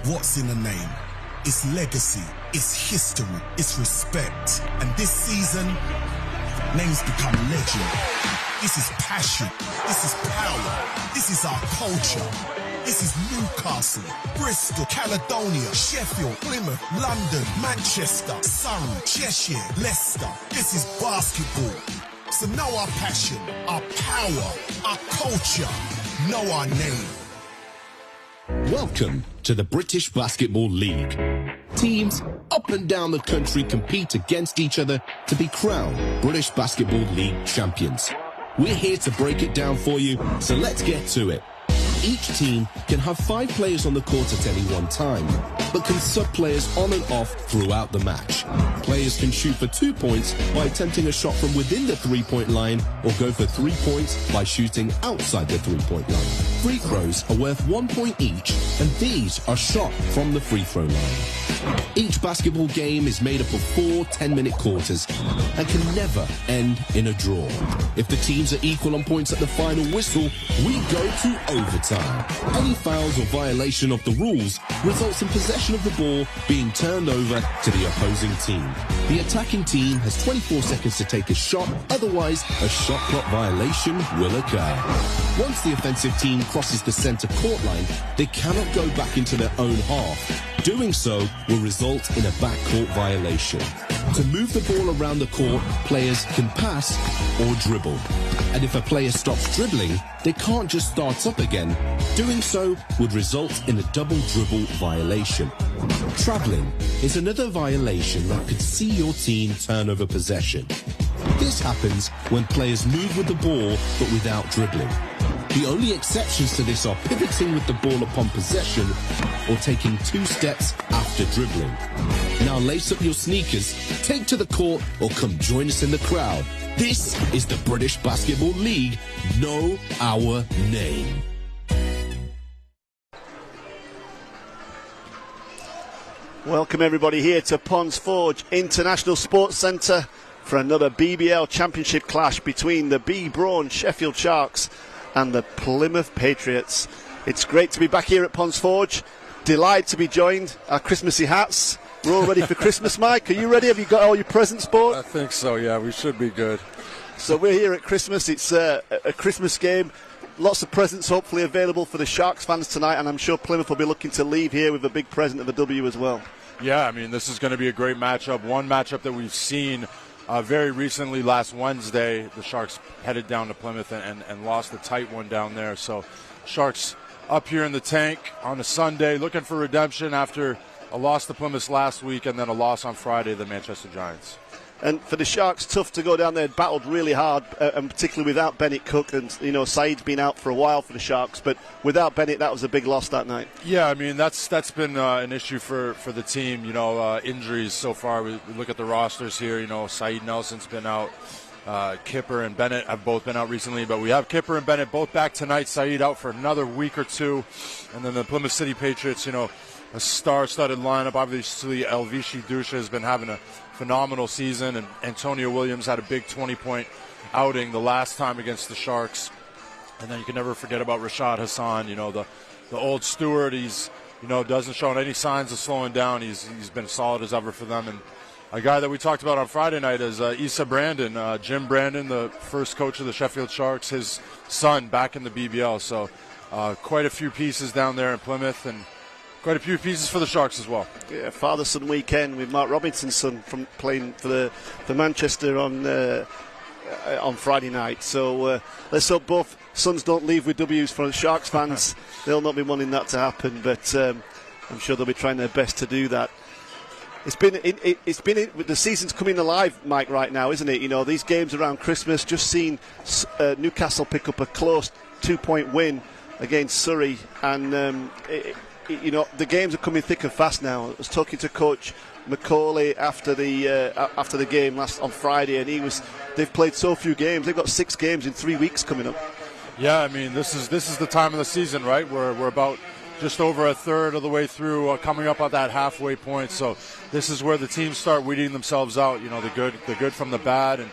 What's in a name? It's legacy, it's history, it's respect. And this season, names become legend. This is passion, this is power, this is our culture. This is Newcastle, Bristol, Caledonia, Sheffield, Plymouth, London, Manchester, Surrey, Cheshire, Leicester. This is basketball. So know our passion, our power, our culture. Know our name. Welcome to the British Basketball League. Teams up and down the country compete against each other to be crowned British Basketball League champions. We're here to break it down for you, so let's get to it. Each team can have 5 players on the court at any one time, but can sub players on and off throughout the match. Players can shoot for 2 points by attempting a shot from within the 3-point line, or go for 3 points by shooting outside the 3-point line. Free throws are worth 1 point each, and these are shot from the free throw line. Each basketball game is made up of 4 10-minute quarters and can never end in a draw. If the teams are equal on points at the final whistle, we go to overtime. Any fouls or violation of the rules results in possession of the ball being turned over to the opposing team. The attacking team has 24 seconds to take a shot, otherwise a shot clock violation will occur. Once the offensive team crosses the center court line, they cannot go back into their own half. Doing so will result in a backcourt violation. To move the ball around the court, players can pass or dribble. And if a player stops dribbling, they can't just start up again. Doing so would result in a double dribble violation. Traveling is another violation that could see your team turn over possession. This happens when players move with the ball but without dribbling. The only exceptions to this are pivoting with the ball upon possession or taking 2 steps after dribbling. Now lace up your sneakers, take to the court, or come join us in the crowd. This is the British Basketball League. Know our name. Welcome everybody here to Ponds Forge International Sports Centre for another BBL Championship clash between the B-Brawn Sheffield Sharks and the Plymouth Patriots. It's great to be back here at Ponds Forge. Delighted to be joined. Our Christmassy hats. We're all ready for Christmas, Mike. Are you ready? Have you got all your presents bought? I think so, yeah. We should be good. So we're here at Christmas. It's a Christmas game. Lots of presents hopefully available for the Sharks fans tonight, and I'm sure Plymouth will be looking to leave here with a big present of a W as well. Yeah, I mean, this is going to be a great matchup. One matchup that we've seen very recently, last Wednesday, the Sharks headed down to Plymouth and lost a tight one down there. So Sharks up here in the tank on a Sunday looking for redemption after a loss to Plymouth last week and then a loss on Friday to the Manchester Giants. And for the Sharks, tough to go down there, battled really hard, and particularly without Bennett Cook. And, you know, Saeed's been out for a while for the Sharks, but without Bennett, that was a big loss that night. Yeah, I mean, that's been an issue for the team, you know, injuries so far. We look at the rosters here, you know, Saeed Nelson's been out. Kipper and Bennett have both been out recently, but we have Kipper and Bennett both back tonight. Saeed out for another week or two. And then the Plymouth City Patriots, you know, a star-studded lineup. Obviously, Elvishi Dusha has been having a phenomenal season, and Antonio Williams had a big 20-point outing the last time against the Sharks. And then you can never forget about Rashad Hassan, you know, the old steward. He's, you know, doesn't show any signs of slowing down. He's been solid as ever for them. And a guy that we talked about on Friday night is Issa Brandon, Jim Brandon, the first coach of the Sheffield Sharks, his son back in the BBL. So quite a few pieces down there in Plymouth, and quite a few pieces for the Sharks as well. Yeah, father-son weekend with Mark Robinson's son from playing for Manchester on Friday night. So let's hope both sons don't leave with W's for the Sharks fans. They'll not be wanting that to happen, but I'm sure they'll be trying their best to do that. It's been the season's coming alive, Mike, right now, isn't it? You know, these games around Christmas. Just seen Newcastle pick up a close 2-point win against Surrey, and you know, the games are coming thick and fast now. I was talking to Coach Macaulay after the game on Friday, and they've played so few games. They've got 6 games in 3 weeks coming up. Yeah, I mean, this is the time of the season, right? We're about just over a third of the way through, coming up at that halfway point. So this is where the teams start weeding themselves out. You know, the good from the bad, and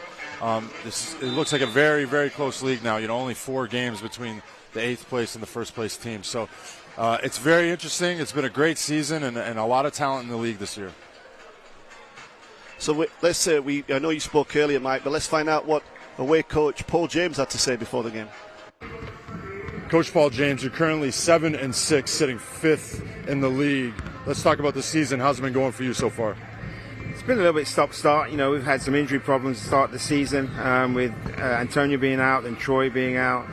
it looks like a very, very close league now. You know, only 4 games between the 8th place and the 1st place team. So it's very interesting. It's been a great season and a lot of talent in the league this year. So let's say I know you spoke earlier, Mike, but let's find out what away coach Paul James had to say before the game. Coach Paul James, you're currently 7-6, sitting 5th in the league. Let's talk about the season. How's it been going for you so far? It's been a little bit stop-start. You know, we've had some injury problems to start the season with Antonio being out and Troy being out.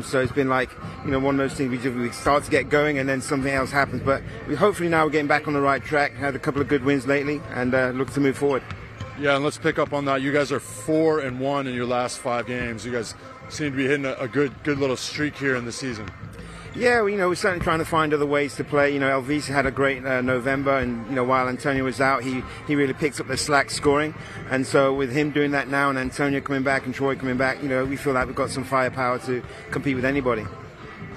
So it's been like, you know, one of those things we start to get going and then something else happens. But hopefully now we're getting back on the right track. Had a couple of good wins lately and look to move forward. Yeah, and let's pick up on that. You guys are 4-1 in your last 5 games. You guys seem to be hitting a good little streak here in the season. Yeah, well, you know, we're certainly trying to find other ways to play. You know, Elvis had a great November, and you know, while Antonio was out, he really picks up the slack scoring. And so with him doing that now, and Antonio coming back and Troy coming back, you know, we feel like we've got some firepower to compete with anybody.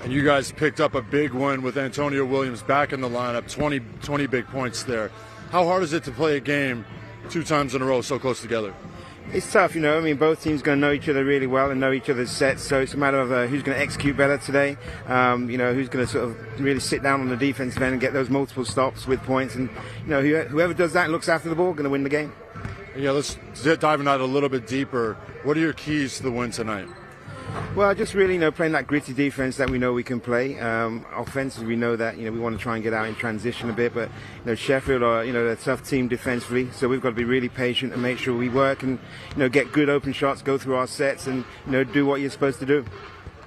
And you guys picked up a big win with Antonio Williams back in the lineup, 20 big points there. How hard is it to play a game 2 times in a row so close together? It's tough, you know. I mean, both teams going to know each other really well and know each other's sets. So it's a matter of who's going to execute better today. You know, who's going to sort of really sit down on the defensive end and get those multiple stops with points. And you know, whoever does that and looks after the ball, going to win the game. Yeah, let's dive into that a little bit deeper. What are your keys to the win tonight? Well, just really, you know, playing that gritty defense that we know we can play. Offensively, we know that, you know, we want to try and get out in transition a bit, but you know, Sheffield are, you know, a tough team defensively, so we've got to be really patient and make sure we work and, you know, get good open shots, go through our sets, and you know, do what you're supposed to do.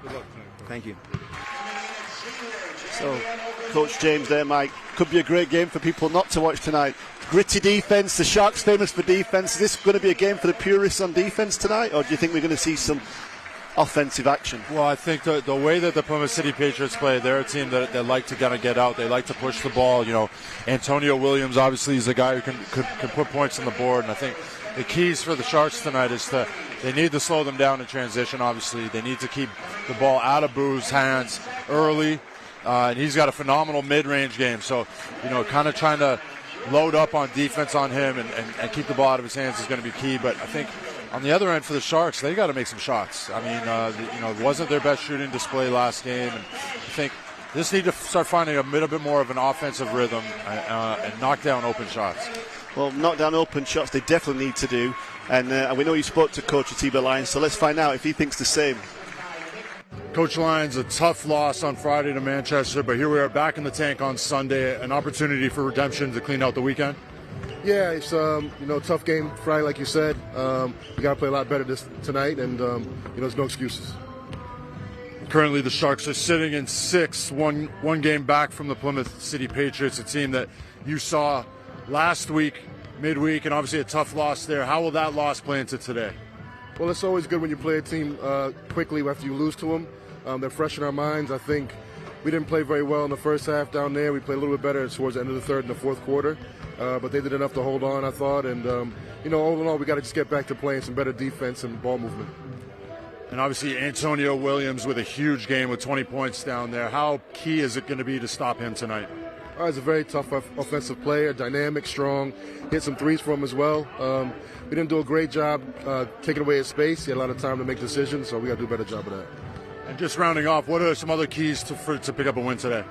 Good luck tonight. Thank you. So, Coach James there, Mike. Could be a great game for people not to watch tonight. Gritty defense. The Sharks famous for defense. Is this going to be a game for the purists on defense tonight, or do you think we're going to see some offensive action? Well, I think the way that the Plymouth City Patriots play, they're a team that like to kind of get out. They like to push the ball. You know, Antonio Williams obviously is a guy who can put points on the board, and I think the keys for the Sharks tonight is they need to slow them down in transition. Obviously, they need to keep the ball out of Boo's hands early, and he's got a phenomenal mid-range game. So, you know, kind of trying to load up on defense on him and keep the ball out of his hands is going to be key. But I think on the other end for the Sharks, they got to make some shots. I mean, you know, it wasn't their best shooting display last game, and I think they just need to start finding a little bit more of an offensive rhythm and knock down open shots. Well, knock down open shots they definitely need to do, and we know you spoke to Coach Atiba Lyons, so let's find out if he thinks the same. Coach Lyons, a tough loss on Friday to Manchester, but here we are back in the tank on Sunday, an opportunity for redemption to clean out the weekend. Yeah, it's you know, tough game Friday, like you said. We got to play a lot better tonight, and you know, there's no excuses. Currently, the Sharks are sitting in 6th, one game back from the Plymouth City Patriots, a team that you saw last week, midweek, and obviously a tough loss there. How will that loss play into today? Well, it's always good when you play a team quickly after you lose to them. They're fresh in our minds. I think we didn't play very well in the first half down there. We played a little bit better towards the end of the third and the fourth quarter. But they did enough to hold on, I thought. And, you know, all in all, we got to just get back to playing some better defense and ball movement. And obviously Antonio Williams with a huge game with 20 points down there. How key is it going to be to stop him tonight? He's a very tough offensive player, dynamic, strong. Hit some threes for him as well. We didn't do a great job taking away his space. He had a lot of time to make decisions, so we got to do a better job of that. And just rounding off, what are some other keys to pick up a win today?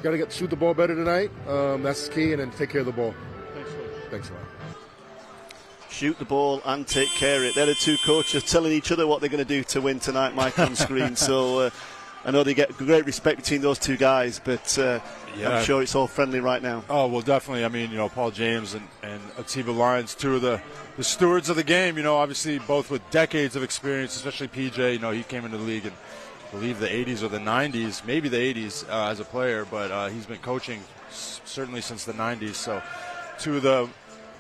Got to shoot the ball better tonight. That's key, and then take care of the ball. Thanks, Coach. Thanks a lot. Shoot the ball and take care of it. They're the two coaches telling each other what they're going to do to win tonight, Mike, on screen. So I know they get great respect between those two guys, but I'm sure it's all friendly right now. Oh, well, definitely. I mean, you know, Paul James and Atiba Lyons, two of the stewards of the game, you know, obviously both with decades of experience, especially PJ. You know, he came into the league in, I believe, the 80s or the 90s, maybe the 80s as a player, but he's been coaching certainly since the 90s. So two of the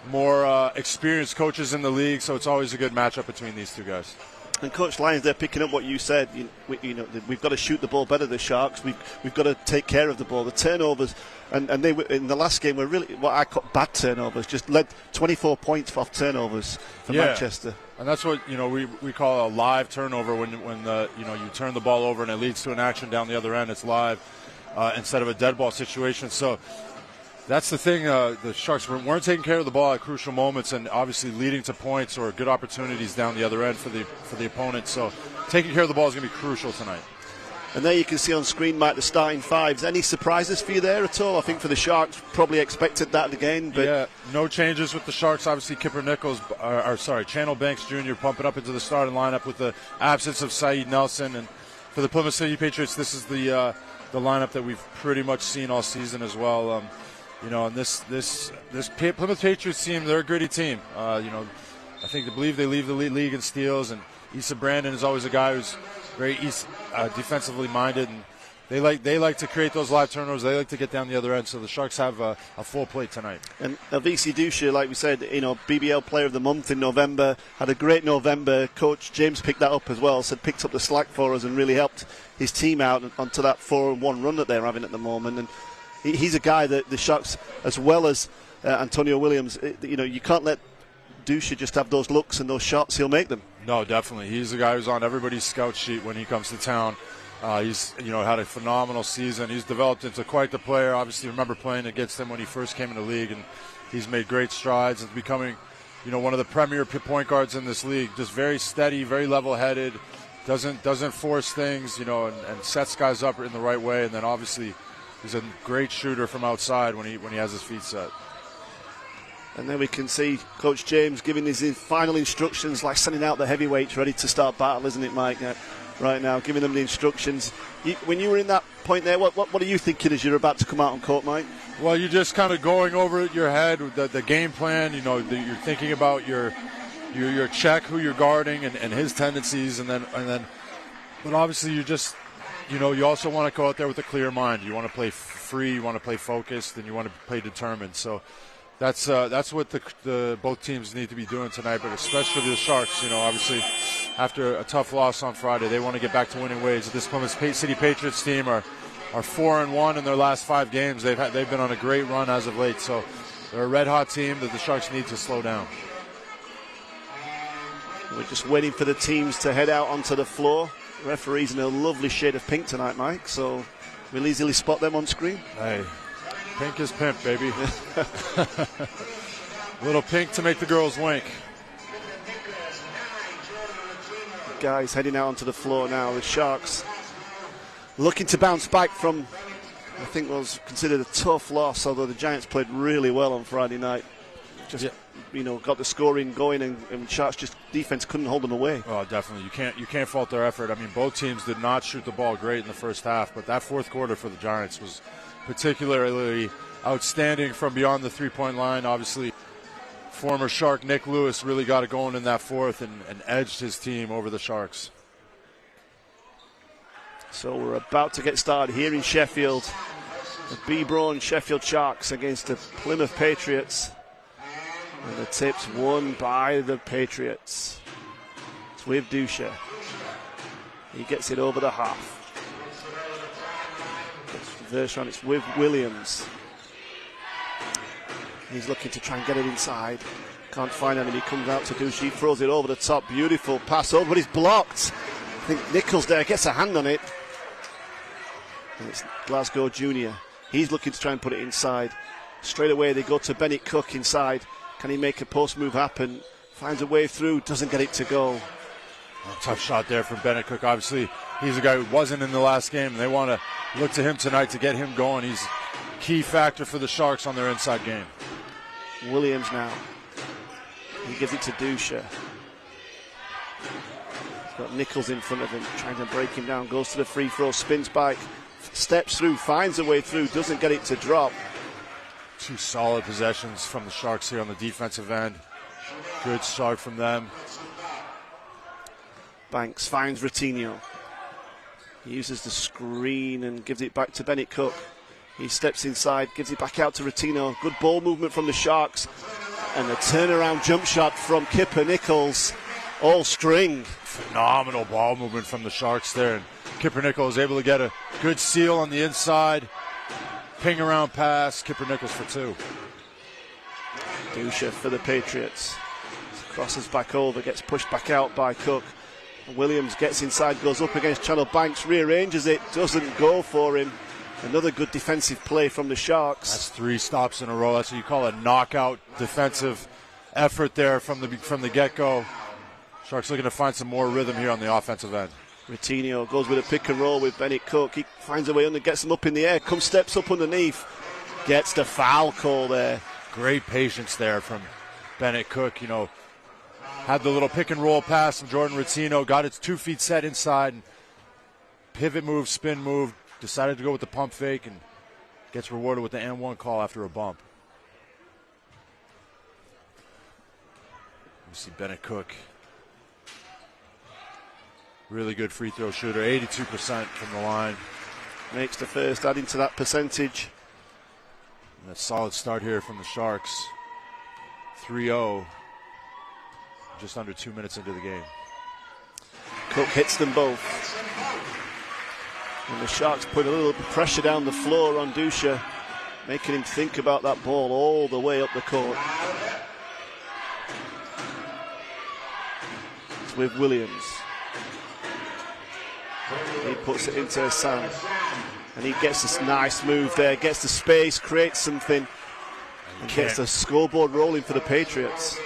more experienced coaches in the league, so it's always a good matchup between these two guys. And Coach Lyons, they're picking up what you said. You know, we've got to shoot the ball better. The Sharks, we've got to take care of the ball. The turnovers, and they were, in the last game were really what I call bad turnovers. Just led 24 points off turnovers for Manchester. And that's what, you know, we call a live turnover when the, you know, you turn the ball over and it leads to an action down the other end. It's live instead of a dead ball situation. So that's the thing. The Sharks weren't taking care of the ball at crucial moments, and obviously leading to points or good opportunities down the other end for the opponent. So taking care of the ball is going to be crucial tonight. And there you can see on screen, Mike, the starting fives. Any surprises for you there at all? I think for the Sharks, probably expected that again. But yeah, no changes with the Sharks. Obviously, Kipper Nichols, Channel Banks Jr. pumping up into the starting lineup with the absence of Saeed Nelson. And for the Plymouth City Patriots, this is the lineup that we've pretty much seen all season as well. And this Plymouth Patriots team, they're a gritty team. I believe they lead the league in steals, and Issa Brandon is always a guy who's very defensively minded, and they like to create those live turnovers. They like to get down the other end. So the Sharks have a full plate tonight. And VC Dusha, like we said, BBL Player of the Month in November, had a great November. Coach James picked that up as well. Picked up the slack for us and really helped his team out onto that 4-1 run that they're having at the moment. And he's a guy that the Sharks, as well as Antonio Williams, you can't let Dusha just have those looks and those shots. He'll make them. No, definitely. He's the guy who's on everybody's scout sheet when he comes to town. He's had a phenomenal season. He's developed into quite the player. Obviously, remember playing against him when he first came in the league, and he's made great strides into becoming, one of the premier point guards in this league. Just very steady, very level-headed, doesn't force things, and sets guys up in the right way. And then obviously, he's a great shooter from outside when he has his feet set. And then we can see Coach James giving his final instructions, like sending out the heavyweights ready to start battle, isn't it, Mike? Right now, giving them the instructions. When you were in that point there, what are you thinking as you're about to come out on court, Mike? Well, you're just kind of going over your head, the game plan. You're thinking about your check, who you're guarding, and his tendencies, and then. But obviously, you just, you also want to go out there with a clear mind. You want to play free, you want to play focused, and you want to play determined. So. That's what the both teams need to be doing tonight, but especially the Sharks. Obviously, after a tough loss on Friday, they want to get back to winning ways. This Plymouth City Patriots team are 4-1 in their last 5 games. They've been on a great run as of late, so they're a red-hot team that the Sharks need to slow down. We're just waiting for the teams to head out onto the floor. The referee's in a lovely shade of pink tonight, Mike, so we'll easily spot them on screen. Hey. Pink is pimp, baby. Little pink to make the girls wink. Guys heading out onto the floor now. The Sharks looking to bounce back from, I think, what was considered a tough loss, although the Giants played really well on Friday night. Got the scoring going, and Sharks just defense couldn't hold them away. Oh, definitely. You can't fault their effort. I mean, both teams did not shoot the ball great in the first half, but that fourth quarter for the Giants was particularly outstanding from beyond the three-point line. Obviously, former Shark Nick Lewis really got it going in that fourth and edged his team over the Sharks. So we're about to get started here in Sheffield. The B-Brawn Sheffield Sharks against the Plymouth Patriots. And the tip's won by the Patriots. It's with Dusha. He gets it over the half. First round, it's with Williams. He's looking to try and get it inside. Can't find anything. He comes out to Dusha. He throws it over the top. Beautiful pass over, but he's blocked. I think Nichols there gets a hand on it. And it's Glasgow Jr. He's looking to try and put it inside. Straight away, they go to Bennett Cook inside. Can he make a post move happen? Finds a way through, doesn't get it to go. A tough shot there from Bennett Cook. Obviously, he's a guy who wasn't in the last game, and they want to look to him tonight to get him going. He's a key factor for the Sharks on their inside game. Williams now. He gives it to Dusha. He's got Nichols in front of him, trying to break him down. Goes to the free throw, spins back, steps through, finds a way through, doesn't get it to drop. 2 solid possessions from the Sharks here on the defensive end. Good start from them. Banks finds Ratinho. He uses the screen and gives it back to Bennett Cook. He steps inside, gives it back out to Ratinho. Good ball movement from the Sharks. And a turnaround jump shot from Kipper Nichols. All string. Phenomenal ball movement from the Sharks there. And Kipper Nichols able to get a good seal on the inside. Ping around pass. Kipper Nichols for 2. Dusha for the Patriots. Crosses back over, gets pushed back out by Cook. Williams gets inside, goes up against Channel Banks, rearranges it, doesn't go for him. Another good defensive play from the Sharks. That's 3 stops in a row. That's what you call a knockout defensive effort there from the get-go. Sharks looking to find some more rhythm here on the offensive end. Routinho goes with a pick and roll with Bennett Cook. He finds a way under, gets him up in the air, steps up underneath, gets the foul call there. Great patience there from Bennett Cook. Had the little pick and roll pass from Jordan Routinho, got its 2 feet set inside, and pivot move, spin move, decided to go with the pump fake, and gets rewarded with the and-1 call after a bump. You see Bennett Cook. Really good free throw shooter, 82% from the line. Makes the first, adding to that percentage. And a solid start here from the Sharks. 3-0, just under 2 minutes into the game. Cook hits them both. And the Sharks put a little pressure down the floor on Dusha, making him think about that ball all the way up the court. It's with Williams. He puts it into Hassan. And he gets this nice move there, gets the space, creates something, and gets the scoreboard rolling for the Patriots.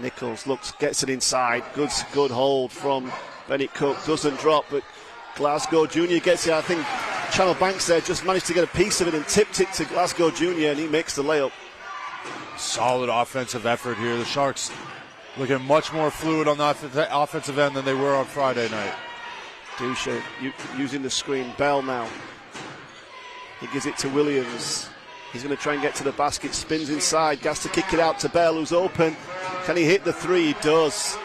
Nichols gets it inside. Good hold from Bennett Cook. Doesn't drop, but Glasgow Jr. gets it. I think Channel Banks there just managed to get a piece of it and tipped it to Glasgow Jr. and he makes the layup. Solid offensive effort here. The Sharks looking much more fluid on the offensive end than they were on Friday night. Dusha using the screen. Bell now. He gives it to Williams. He's going to try and get to the basket. Spins inside. Has to kick it out to Bell, who's open. Can he hit the three? He does.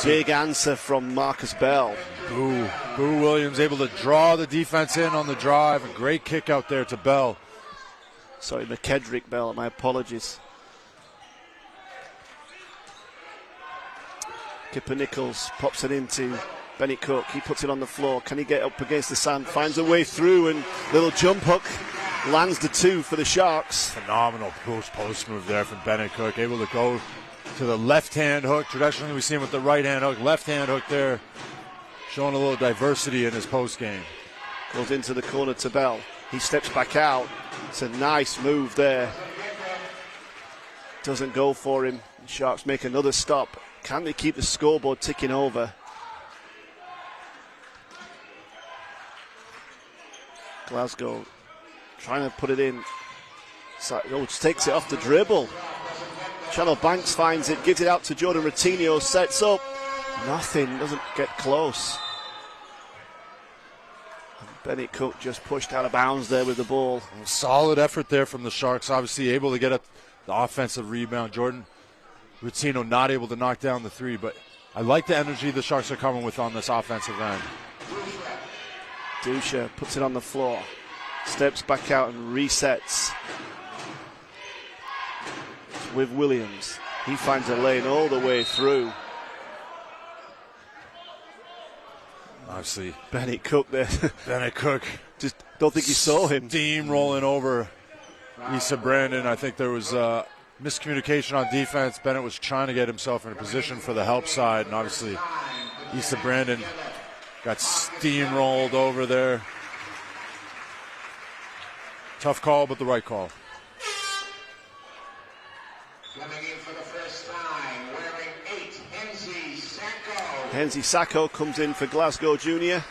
Big answer from Marcus Bell. Boo Williams able to draw the defense in on the drive. A great kick out there to Bell. Sorry, McKedrick Bell. My apologies. Kipper Nichols pops it into Bennett Cook. He puts it on the floor. Can he get up against the sand? Finds a way through and little jump hook. Lands the 2 for the Sharks. Phenomenal post move there from Bennett Cook. Able to go to the left-hand hook. Traditionally we see him with the right-hand hook. Left-hand hook there. Showing a little diversity in his post game. Goes into the corner to Bell. He steps back out. It's a nice move there. Doesn't go for him. The Sharks make another stop. Can they keep the scoreboard ticking over? Glasgow trying to put it in. Just takes it off the dribble. Channel Banks finds it, gives it out to Jordan Routinho, sets up. Nothing, doesn't get close. And Bennett Cook just pushed out of bounds there with the ball. Solid effort there from the Sharks, obviously able to get the offensive rebound. Jordan Routinho not able to knock down the 3, but I like the energy the Sharks are coming with on this offensive end. Dusha puts it on the floor, steps back out and resets. With Williams. He finds a lane all the way through. Obviously, Bennett Cook there. Bennett Cook. Just don't think he saw him. Steamrolling over Issa Brandon. I think there was miscommunication on defense. Bennett was trying to get himself in a position for the help side, and obviously Issa Brandon got steamrolled over there. Tough call, but the right call. Coming in for the first time, wearing 8, Henzi Sacco. Henzi Sacco comes in for Glasgow Jr.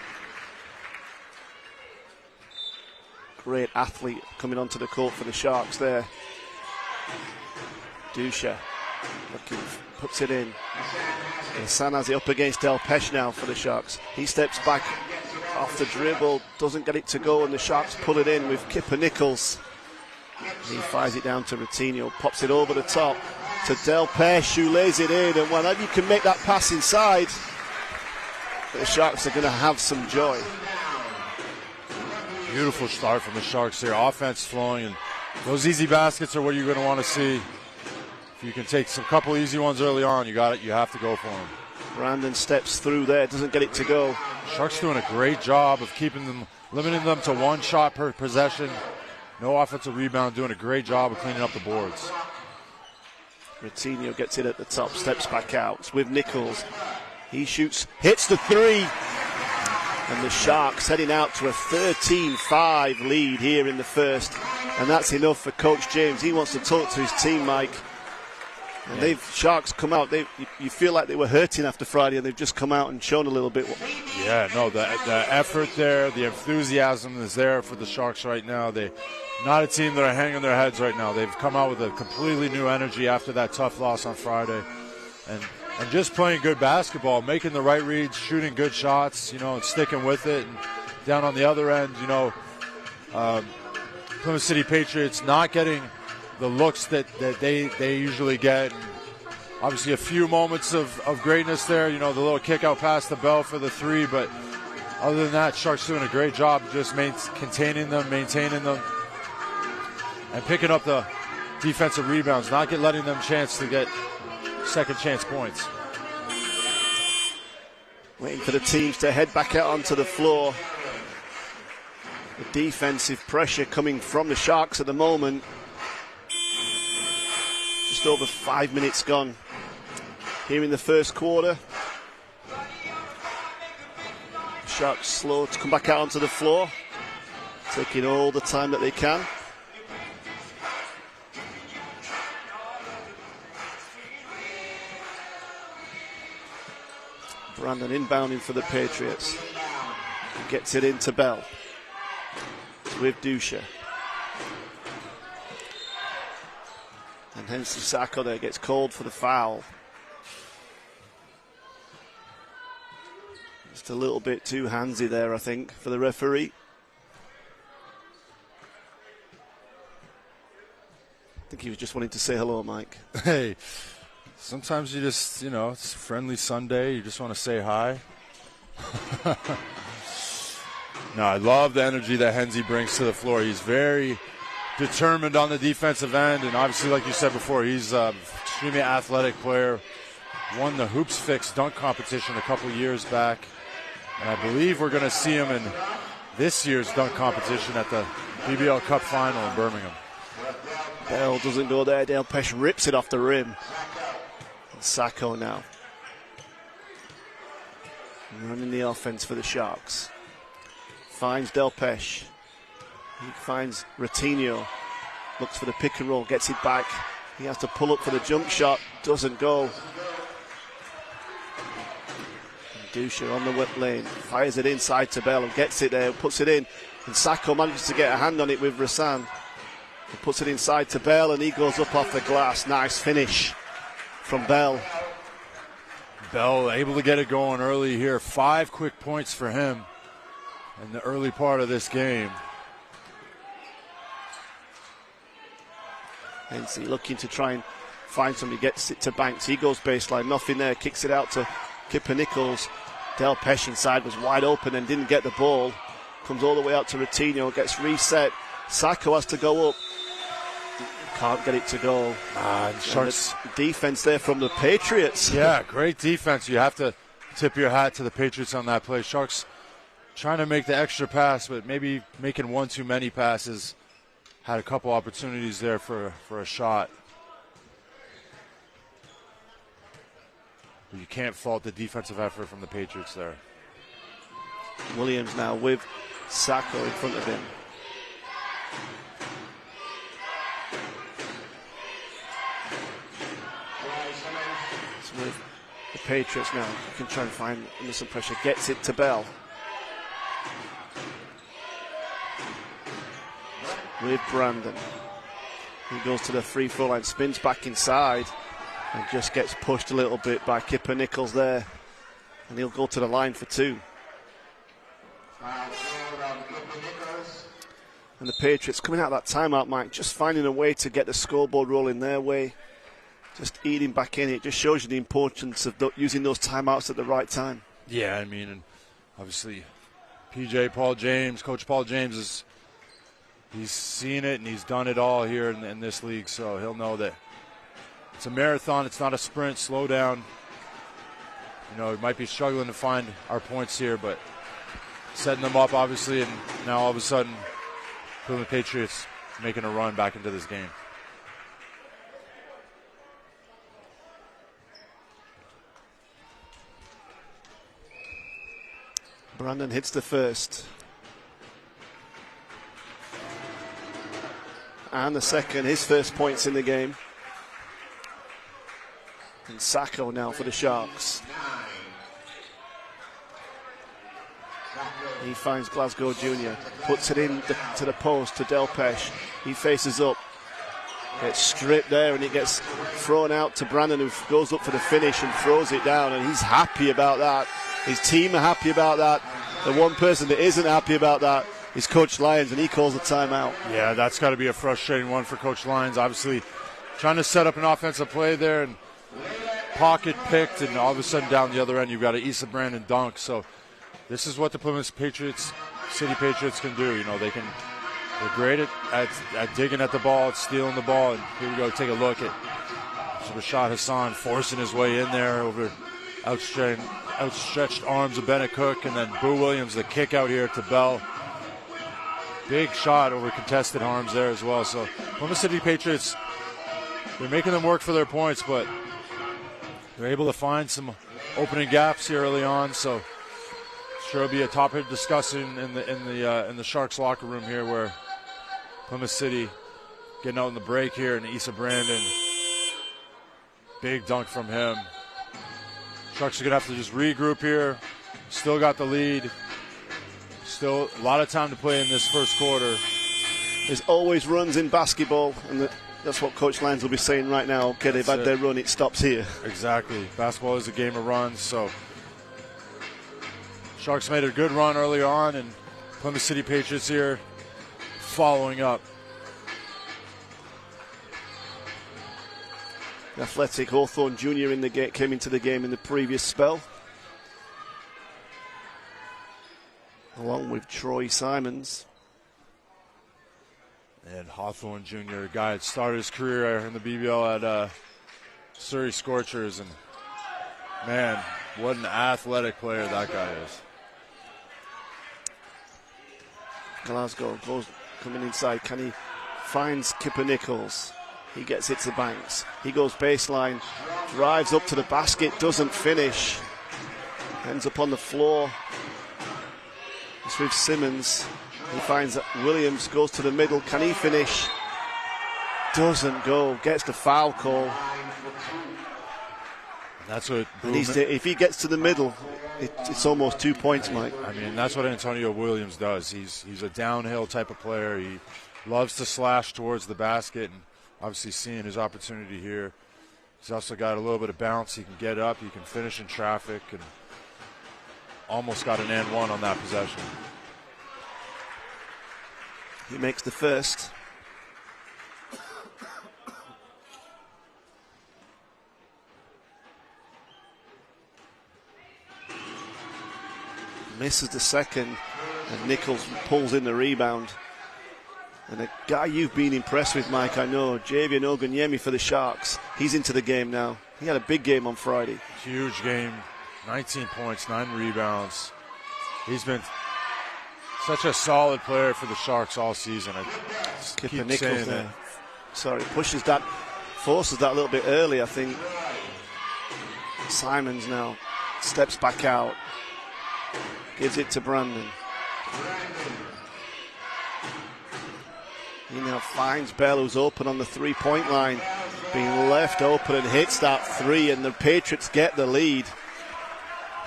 Great athlete coming onto the court for the Sharks there. Dusha puts it in. Hassan has it up against Del Pesh now for the Sharks. He steps back off the dribble, doesn't get it to go, and the Sharks pull it in with Kipper Nichols. He fires it down to Routinho, pops it over the top to Del Pesh, who lays it in, and whenever you can make that pass inside, the Sharks are going to have some joy. Beautiful start from the Sharks here. Offense flowing, and those easy baskets are what you're going to want to see. If you can take some couple easy ones early on, you got it. You have to go for them. Brandon steps through there, doesn't get it to go. Sharks doing a great job of limiting them to 1 shot per possession. No offensive rebound, doing a great job of cleaning up the boards. Routinho gets it at the top, steps back out. It's with Nichols. He shoots, hits the 3. And the Sharks heading out to a 13-5 lead here in the first. And that's enough for Coach James. He wants to talk to his team, Mike. And Sharks come out. You feel like they were hurting after Friday, and they've just come out and shown a little bit. Yeah, no, the effort there, the enthusiasm is there for the Sharks right now. They're not a team that are hanging their heads right now. They've come out with a completely new energy after that tough loss on Friday, and just playing good basketball, making the right reads, shooting good shots, and sticking with it. And down on the other end, Plymouth City Patriots not getting the looks that they usually get. And obviously a few moments of greatness there, the little kick out past the bell for the 3, but other than that, Sharks doing a great job just containing them, maintaining them, and picking up the defensive rebounds, not letting them chance to get second chance points. Waiting for the teams to head back out onto the floor. The defensive pressure coming from the Sharks at the moment. Just over 5 minutes gone here in the first quarter. Sharks slow to come back out onto the floor, taking all the time that they can. Brandon inbounding for the Patriots. Gets it into Bell. With Dusha. And hence Sacco there gets called for the foul. Just a little bit too handsy there, I think, for the referee. I think he was just wanting to say hello, Mike. Hey, sometimes you just, it's a friendly Sunday. You just want to say hi. No, I love the energy that Hensey brings to the floor. He's very determined on the defensive end, and obviously, like you said before, he's an extremely athletic player. Won the Hoops Fix dunk competition a couple years back, and I believe we're going to see him in this year's dunk competition at the BBL Cup final in Birmingham. Bell doesn't go there. Dale Pesh rips it off the rim. And Sacco now running the offense for the Sharks. Finds Delpesh. He finds Ratinho. Looks for the pick and roll. Gets it back. He has to pull up for the jump shot. Doesn't go. And Dusha on the wet lane. Fires it inside to Bell and gets it there. Puts it in. And Sacco manages to get a hand on it with Rasan. He puts it inside to Bell and he goes up off the glass. Nice finish from Bell. Bell able to get it going early here. 5 quick points for him in the early part of this game. Hensey looking to try and find somebody, gets it to Banks. He goes baseline, nothing there, kicks it out to Kipper Nichols. Del Pesh inside was wide open and didn't get the ball. Comes all the way out to Ratinho, gets reset. Sacco has to go up. Can't get it to go. Sharks defense there from the Patriots. Yeah, great defense. You have to tip your hat to the Patriots on that play. Sharks trying to make the extra pass, but maybe making one too many passes. Had a couple opportunities there for a shot. But you can't fault the defensive effort from the Patriots there. Williams now with Sacco in front of him. It's with the Patriots now. You can try and find under some pressure. Gets it to Bell. With Brandon. He goes to the free throw line, spins back inside, and just gets pushed a little bit by Kipper Nichols there. And he'll go to the line for 2. And the Patriots coming out of that timeout, Mike, just finding a way to get the scoreboard rolling their way. Just eating back in. It just shows you the importance of using those timeouts at the right time. Yeah, I mean, and obviously Coach Paul James he's seen it and he's done it all here in this league, so he'll know that it's a marathon, it's not a sprint. Slow down. We might be struggling to find our points here, but setting them up, obviously, and now all of a sudden, Plymouth Patriots making a run back into this game. Brandon hits the first. And the second, his first points in the game. And Sacco now for the Sharks. He finds Glasgow Jr., puts it in to the post to Delpesh. He faces up, gets stripped there, and it gets thrown out to Brandon, who goes up for the finish and throws it down, and he's happy about that. His team are happy about that. The one person that isn't happy about that is Coach Lyons, and he calls a timeout. Yeah, that's got to be a frustrating one for Coach Lyons. Obviously, trying to set up an offensive play there and pocket picked, and all of a sudden down the other end you've got an Issa Brandon dunk. So this is what the Plymouth Patriots, City Patriots can do. You know, they're great at digging at the ball, at stealing the ball. And here we go, take a look at Rashad Hassan forcing his way in there over outstretched arms of Bennett Cook, and then Boo Williams, the kick out here to Bell. Big shot over contested arms there as well. So Plymouth City Patriots, they're making them work for their points, but they're able to find some opening gaps here early on. So sure it'll be a topic of discussion in the Sharks locker room here, where Plymouth City getting out in the break here, and Issa Brandon, big dunk from him. Sharks are gonna have to just regroup here. Still got the lead. Still a lot of time to play in this first quarter. There's always runs in basketball, and that's what Coach Lyons will be saying right now. Okay, they've had their run, it stops here. Exactly. Basketball is a game of runs, so Sharks made a good run early on, and Plymouth City Patriots here following up. The athletic Hawthorne Jr. came into the game in the previous spell, along with Troy Simons. And Hawthorne Jr., a guy that started his career in the BBL at Surrey Scorchers, and man, what an athletic player that guy is. Glasgow coming inside. He finds Kipper Nichols. He gets it to Banks. He goes baseline, drives up to the basket, doesn't finish. Ends up on the floor. It's with Simmons. He finds that Williams, goes to the middle. Can he finish? Doesn't go. Gets the foul call. That's what. If he gets to the middle, it's almost 2 points, Mike. I mean, that's what Antonio Williams does. He's a downhill type of player. He loves to slash towards the basket, and obviously seeing his opportunity here. He's also got a little bit of bounce. He can get up. He can finish in traffic, and almost got an and one on that possession. He makes the first. Misses the second, and Nichols pulls in the rebound. And a guy you've been impressed with, Mike, I know, Javian Ogunyemi for the Sharks. He's into the game now. He had a big game on Friday. Huge game, 19 points, 9 rebounds. He's been such a solid player for the Sharks all season. I keep Nichols saying there. that. Sorry, forces that a little bit early, I think. Simons now steps back out. Gives it to Brandon. He now finds Bell, who's open on the three-point line, being left open, and hits that three, and the Patriots get the lead.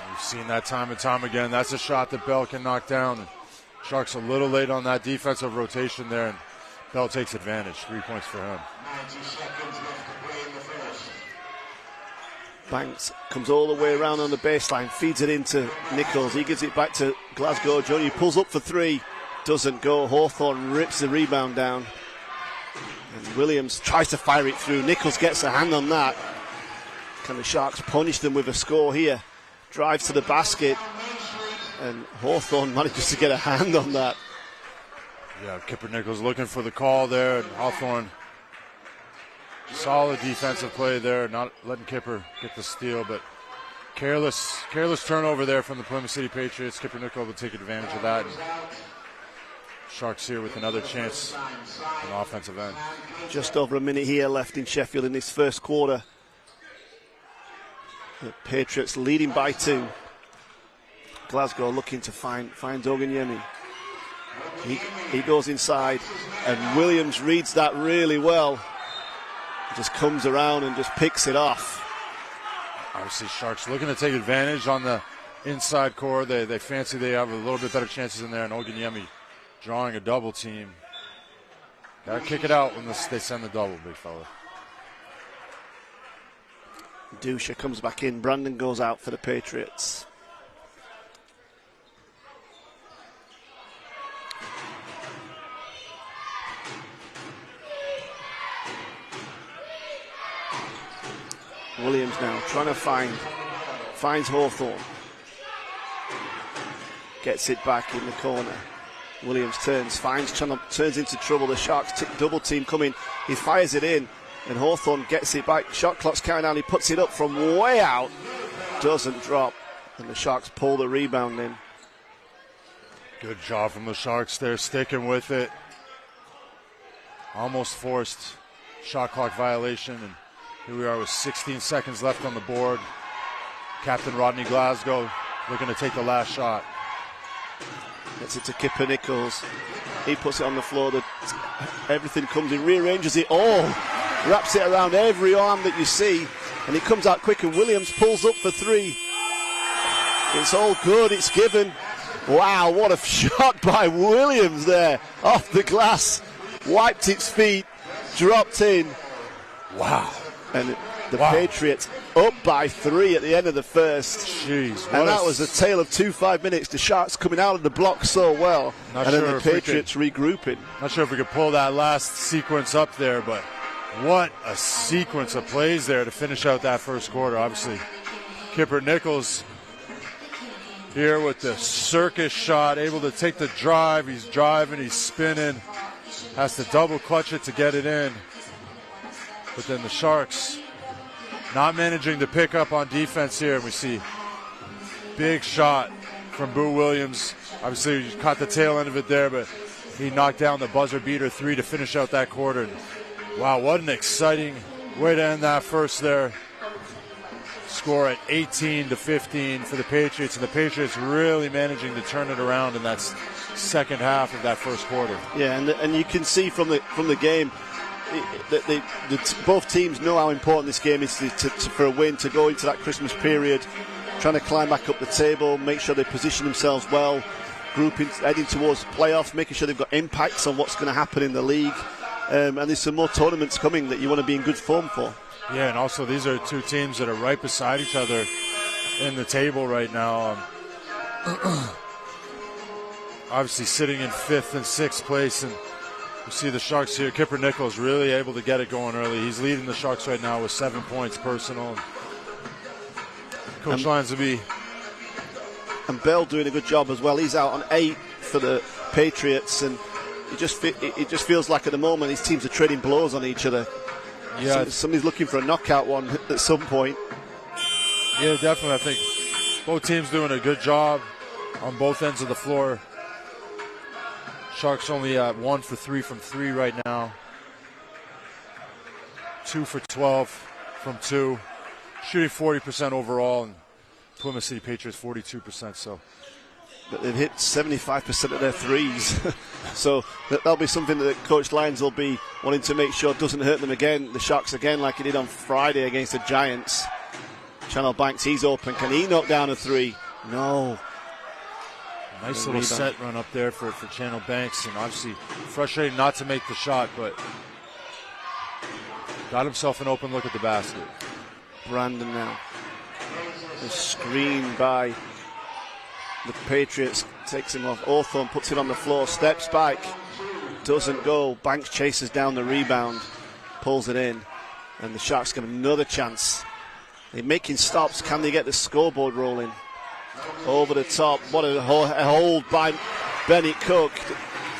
We've seen that time and time again. That's a shot that Bell can knock down. Sharks a little late on that defensive rotation there, and Bell takes advantage. 3 points for him. 90 seconds left to play in the first. Banks comes all the way around on the baseline, feeds it into Nichols. He gives it back to Glasgow Jr. He pulls up for three. Doesn't go. Hawthorne rips the rebound down. And Williams tries to fire it through. Nichols gets a hand on that. Can the Sharks punish them with a score here? Drives to the basket. And Hawthorne manages to get a hand on that. Yeah, Kipper Nichols looking for the call there. And Hawthorne, solid defensive play there. Not letting Kipper get the steal, but careless turnover there from the Plymouth City Patriots. Kipper Nichols will take advantage of that. And Sharks here with another chance on the offensive end. Just over a minute here left in Sheffield in this first quarter. The Patriots leading by 2. Glasgow looking to find Ogunyemi. He goes inside, and Williams reads that really well. He just comes around and just picks it off. Obviously, Sharks looking to take advantage on the inside core. They fancy they have a little bit better chances in there, and Oganyemi drawing a double team. Got to kick it out when they send the double, big fella. Dusha comes back in. Brandon goes out for the Patriots. Williams now trying to finds Hawthorne. Gets it back in the corner. Williams turns into trouble. The Sharks double team coming. He fires it in, and Hawthorne gets it back. Shot clock's counting down. He puts it up from way out. Doesn't drop, and the Sharks pull the rebound in. Good job from the Sharks there, sticking with it. Almost forced shot clock violation, and here we are with 16 seconds left on the board. Captain Rodney Glasgow looking to take the last shot. Gets it to Kipper Nichols. He puts it on the floor. Everything comes in, rearranges it all, wraps it around every arm that you see, and it comes out quick, and Williams pulls up for three. It's all good, it's given. Wow, what a shot by Williams there. Off the glass, wiped its feet, dropped in. Wow. And the Patriots up by 3 at the end of the first. Jeez. And that was a tale of 5 minutes. The Sharks coming out of the block so well. And then the Patriots regrouping. Not sure if we could pull that last sequence up there, but what a sequence of plays there to finish out that first quarter. Obviously, Kipper Nichols here with the circus shot, able to take the drive. He's driving, he's spinning, has to double clutch it to get it in. But then the Sharks not managing to pick up on defense here. We see big shot from Boo Williams. Obviously, he caught the tail end of it there, but he knocked down the buzzer beater 3 to finish out that quarter. Wow, what an exciting way to end that first there. Score at 18-15 for the Patriots, and the Patriots really managing to turn it around in that second half of that first quarter. Yeah, and you can see from the game, both teams know how important this game is for a win, to go into that Christmas period, trying to climb back up the table, make sure they position themselves well, grouping, heading towards playoffs, making sure they've got impacts on what's going to happen in the league. And there's some more tournaments coming that you want to be in good form for. Yeah, and also these are two teams that are right beside each other in the table right now. Obviously sitting in 5th and 6th place, and you see the Sharks here. Kipper Nichols really able to get it going early. He's leading the Sharks right now with 7 points personal. Coach Lansby. And Bell doing a good job as well. He's out on 8 for the Patriots, and it just feels like at the moment these teams are trading blows on each other. Yeah, somebody's looking for a knockout one at some point. Yeah, definitely. I think both teams doing a good job on both ends of the floor. Sharks only 1 for 3 from 3 right now. 2 for 12 from 2. Shooting 40% overall, and Plymouth City Patriots 42%. So but they've hit 75% of their threes. So that'll be something that Coach Lyons will be wanting to make sure doesn't hurt them again. The Sharks again, like he did on Friday against the Giants. Channel Banks, he's open. Can he knock down a 3? No. Nice little set run up there for Channel Banks, and obviously frustrating not to make the shot, but got himself an open look at the basket. Brandon now. The screen by the Patriots takes him off. Hawthorne puts it on the floor, steps back, doesn't go. Banks chases down the rebound, pulls it in, and the Sharks give another chance. They're making stops. Can they get the scoreboard rolling? Over the top. What a hold by Bennett Cook.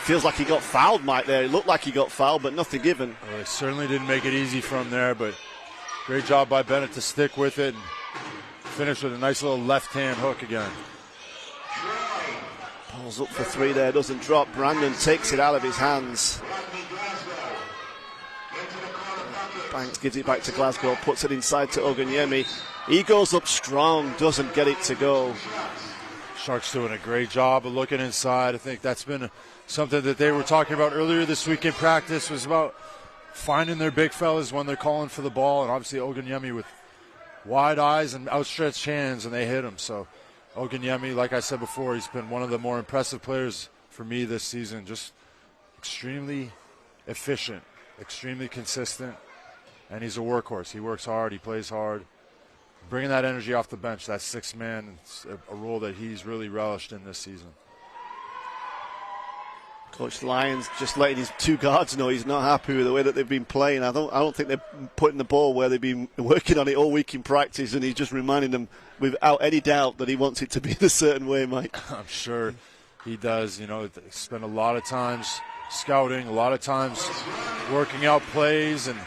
Feels like he got fouled, Mike, there. It looked like he got fouled, but nothing given. Well, it certainly didn't make it easy from there, but great job by Bennett to stick with it and finish with a nice little left-hand hook again. Pulls up for 3 there, doesn't drop. Brandon takes it out of his hands. Banks gives it back to Glasgow, puts it inside to Oganyemi. He goes up strong, doesn't get it to go. Sharks doing a great job of looking inside. I think that's been something that they were talking about earlier this week in practice, was about finding their big fellas when they're calling for the ball. And obviously Oganyemi with wide eyes and outstretched hands, and they hit him. So Oganyemi, like I said before, he's been one of the more impressive players for me this season. Just extremely efficient, extremely consistent, and he's a workhorse. He works hard, he plays hard. Bringing that energy off the bench, that sixth man, it's a role that he's really relished in this season. Coach Lyons just letting his two guards know he's not happy with the way that they've been playing. I don't think they're putting the ball where they've been working on it all week in practice, and he's just reminding them without any doubt that he wants it to be a certain way, Mike. I'm sure he does. You know, they spend a lot of times scouting, a lot of times working out plays and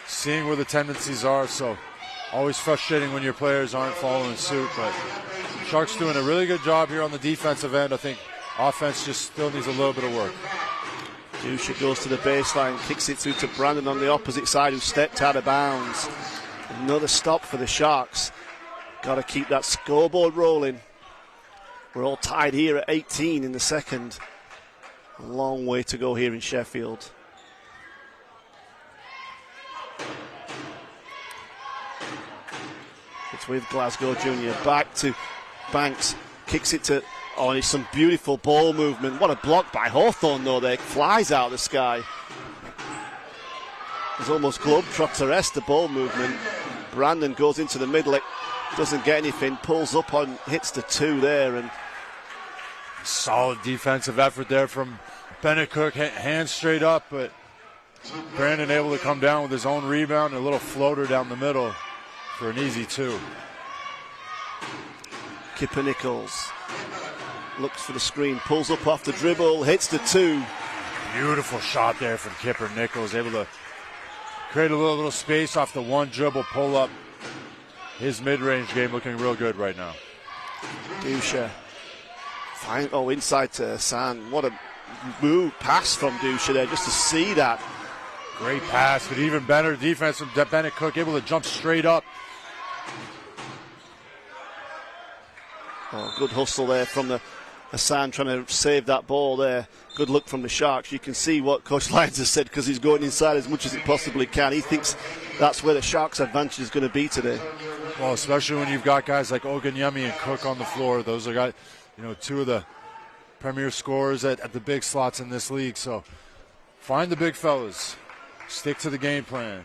seeing where the tendencies are. So always frustrating when your players aren't following suit, but Sharks doing a really good job here on the defensive end. I think offense just still needs a little bit of work. Dusha goes to the baseline, kicks it through to Brandon on the opposite side, who stepped out of bounds. Another stop for the Sharks. Got to keep that scoreboard rolling. We're all tied here at 18 in the second. A long way to go here in Sheffield. It's with Glasgow Junior. Back to Banks. Kicks it to... Oh, it's some beautiful ball movement. What a block by Hawthorne, though, there. Flies out of the sky. It's almost Globetrotter-esque, the ball movement. Brandon goes into the middle. It doesn't get anything. Pulls up on, hits the two there. And solid defensive effort there from Bennett Cook. Hands straight up, but Brandon able to come down with his own rebound and a little floater down the middle for an easy two. Kipper Nichols looks for the screen, pulls up off the dribble, hits the two. Beautiful shot there from Kipper Nichols, able to create a little space off the one dribble pull up. His mid-range game looking real good right now. Dusha. Inside to San. What a move pass from Dusha there, just to see that. Great pass, but even better defense from Bennett Cook, able to jump straight up. Oh, good hustle there from the Hassan trying to save that ball there. Good luck from the Sharks. You can see what Coach Lyons has said because he's going inside as much as he possibly can. He thinks that's where the Sharks' advantage is going to be today. Well, especially when you've got guys like Oganyemi and Cook on the floor. Those are guys, two of the premier scorers at the big slots in this league. So find the big fellas. Stick to the game plan.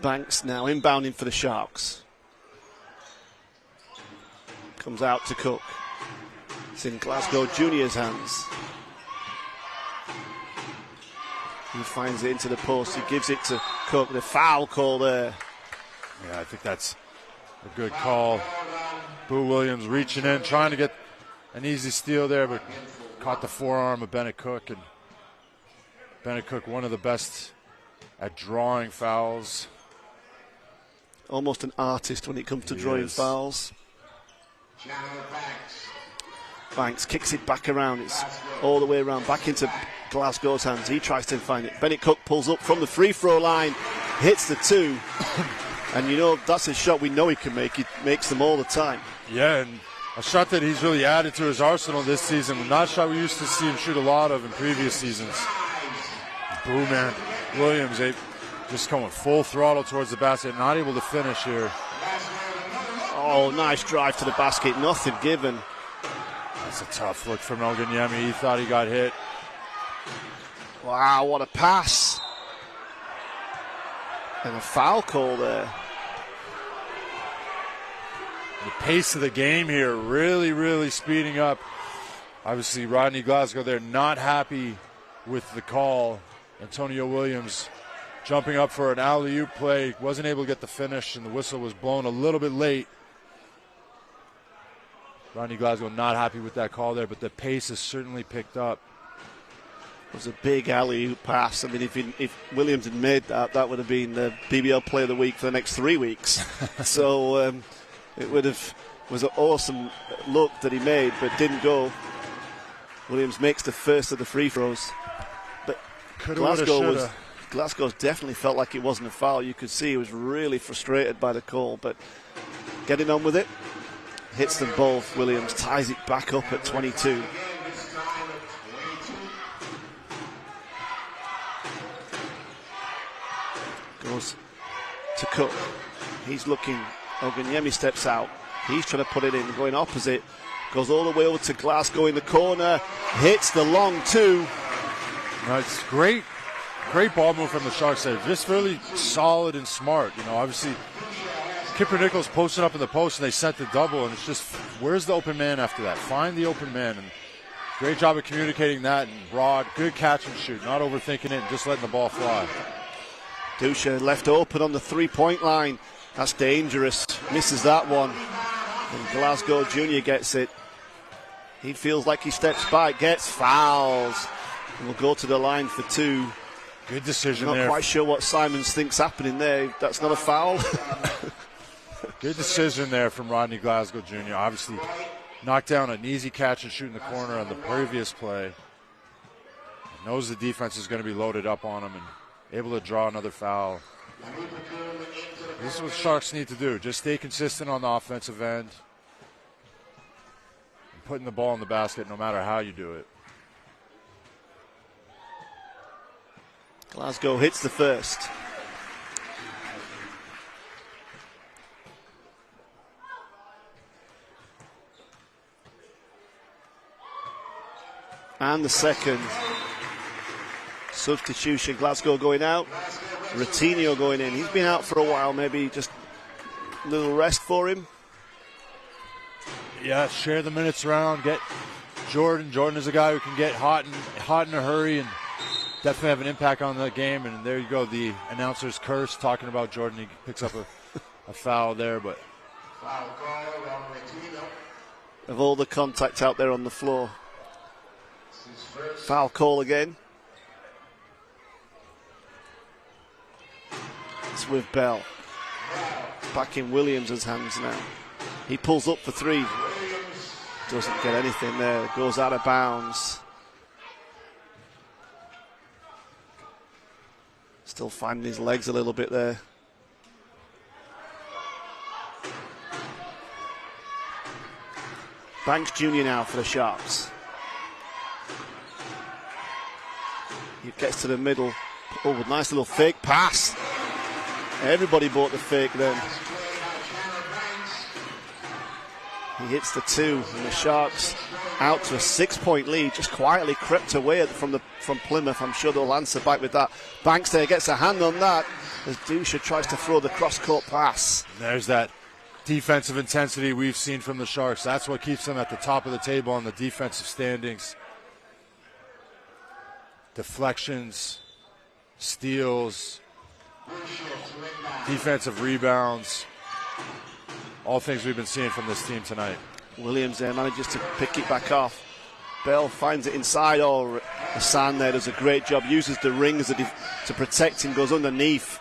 Banks now inbounding for the Sharks. Comes out to Cook. It's in Glasgow Junior's hands. He finds it into the post. He gives it to Cook. The foul call there. Yeah, I think that's a good call. Boo Williams reaching in, trying to get an easy steal there, but caught the forearm of Bennett Cook. And Bennett Cook, one of the best at drawing fouls. Almost an artist when it comes to drawing fouls. Banks kicks it back around. It's all the way around, back into Glasgow's hands. He tries to find it. Bennett Cook pulls up from the free throw line, hits the two. And that's a shot we know he can make. He makes them all the time. Yeah, and a shot that he's really added to his arsenal this season. Not a shot we used to see him shoot a lot of in previous seasons. Boo, man. Williams just going full throttle towards the basket, not able to finish here. Oh, nice drive to the basket. Nothing given. That's a tough look from Oganyemi. He thought he got hit. Wow, what a pass. And a foul call there. The pace of the game here really, really speeding up. Obviously, Rodney Glasgow there not happy with the call. Antonio Williams jumping up for an alley-oop play. Wasn't able to get the finish, and the whistle was blown a little bit late. Rodney Glasgow not happy with that call there, but the pace has certainly picked up. It was a big alley-oop pass. I mean, if Williams had made that, that would have been the BBL Player of the Week for the next 3 weeks. So it was an awesome look that he made, but didn't go. Williams makes the first of the free throws. But Glasgow's definitely felt like it wasn't a foul. You could see he was really frustrated by the call, but getting on with it. Hits them both. Williams ties it back up at 22. Goes to Cook. He's looking. Oganyemi steps out. He's trying to put it in, going opposite. Goes all the way over to Glasgow in the corner. Hits the long two. It's great ball move from the Sharks there. Just really solid and smart. Obviously, Kipper Nichols posted up in the post and they sent the double, and it's just, where's the open man after that? Find the open man. And great job of communicating that, and broad, good catch and shoot, not overthinking it and just letting the ball fly. Dusha left open on the 3-point line. That's dangerous. Misses that one. And Glasgow Jr. gets it. He feels like he steps back, gets fouls, and will go to the line for two. Good decision there. Not quite sure what Simons thinks happening there. That's not a foul. Good decision there from Rodney Glasgow Jr. Obviously knocked down an easy catch and shoot in the corner on the previous play. Knows the defense is going to be loaded up on him and able to draw another foul. This is what Sharks need to do. Just stay consistent on the offensive end. And putting the ball in the basket no matter how you do it. Glasgow hits the first. And the second. Substitution, Glasgow going out. Ratinho going in. He's been out for a while, maybe just a little rest for him. Yeah, share the minutes around. Get Jordan. Jordan is a guy who can get hot in a hurry and definitely have an impact on the game. And there you go, the announcer's curse talking about Jordan. He picks up a foul there, but of all the contact out there on the floor. Foul call again. It's with Bell. Back in Williams' hands now. He pulls up for three. Doesn't get anything there. Goes out of bounds. Still finding his legs a little bit there. Banks Jr. now for the Sharks. He gets to the middle. Oh, nice little fake pass. Everybody bought the fake then. He hits the two, and the Sharks out to a 6-point lead. Just quietly crept away from Plymouth. I'm sure they'll answer back with that. Banks there gets a hand on that as Dusha tries to throw the cross-court pass. There's that defensive intensity we've seen from the Sharks. That's what keeps them at the top of the table on the defensive standings. Deflections, steals, defensive rebounds, all things we've been seeing from this team tonight. Williams there manages to pick it back off. Bell finds it inside. Oh, Hassan there does a great job, uses the ring to protect him, goes underneath,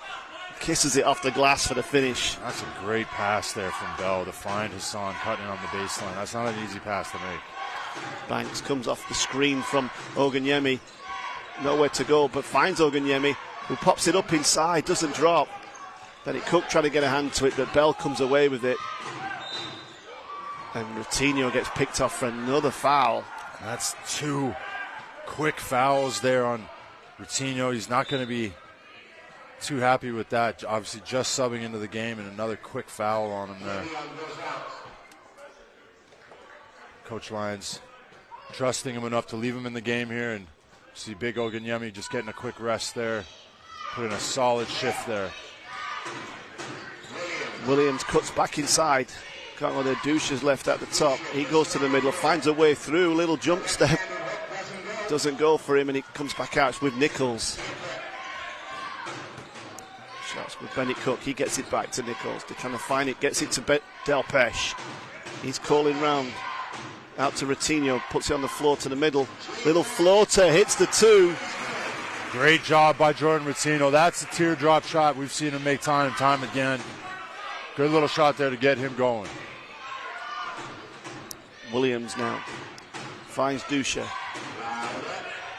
kisses it off the glass for the finish. That's a great pass there from Bell to find Hassan cutting on the baseline. That's not an easy pass to make. Banks comes off the screen from Oganyemi. Nowhere to go, but finds Oganyemi, who pops it up inside, doesn't drop. Then Cook trying to get a hand to it, but Bell comes away with it. And Ratinho gets picked off for another foul. That's two quick fouls there on Ratinho. He's not going to be too happy with that. Obviously just subbing into the game, and another quick foul on him there. Coach Lyons trusting him enough to leave him in the game here, and see big Oganyemi just getting a quick rest there. Put in a solid shift there. Williams cuts back inside. Can't go there. Dusha's left at the top. He goes to the middle, finds a way through. Little jump step. Doesn't go for him, and he comes back out. It's with Nichols. Shots with Bennett Cook. He gets it back to Nichols. They're trying to find it. Gets it to Delpesh. He's calling round. Out to Ratinho. Puts it on the floor to the middle. Little floater. Hits the two. Great job by Jordan Ratinho. That's a teardrop shot we've seen him make time and time again. Good little shot there to get him going. Williams now finds Dusha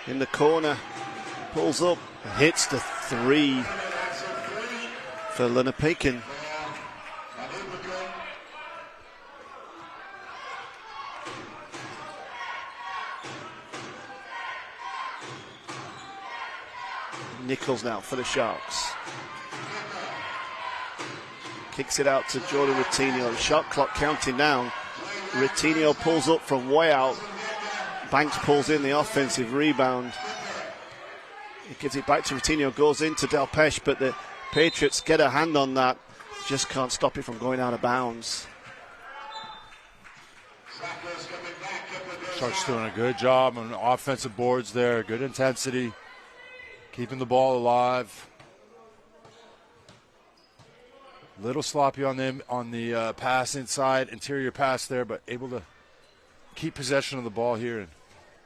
in the corner, pulls up, hits the three for Lenapekin. Nichols now for the Sharks. Kicks it out to Jordan Ratinho. Shot clock counting down. Ratinho pulls up from way out. Banks pulls in the offensive rebound. He gives it back to Ratinho, goes into Delpeche, but the Patriots get a hand on that. Just can't stop it from going out of bounds. Sharks doing a good job on offensive boards there. Good intensity. Keeping the ball alive. Little sloppy on the pass inside, interior pass there, but able to keep possession of the ball here. And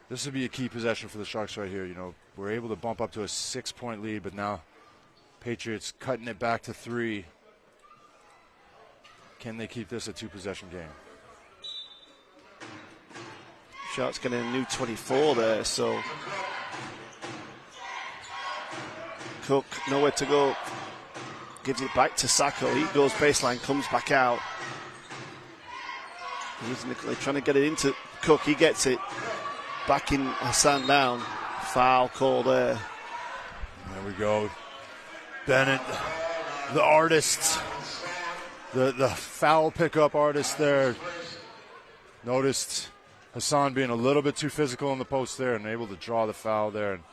this would be a key possession for the Sharks right here. You know, we're able to bump up to a 6-point lead, but now Patriots cutting it back to 3. Can they keep this a 2-possession game? Sharks getting a new 24 there, so Cook nowhere to go. Gives it back to Sacco. He goes baseline, comes back out. They're trying to get it into Cook. He gets it. Backing Hassan down. Foul call there. There we go. Bennett, the artist, the foul pickup artist there. Noticed Hassan being a little bit too physical in the post there and able to draw the foul there. And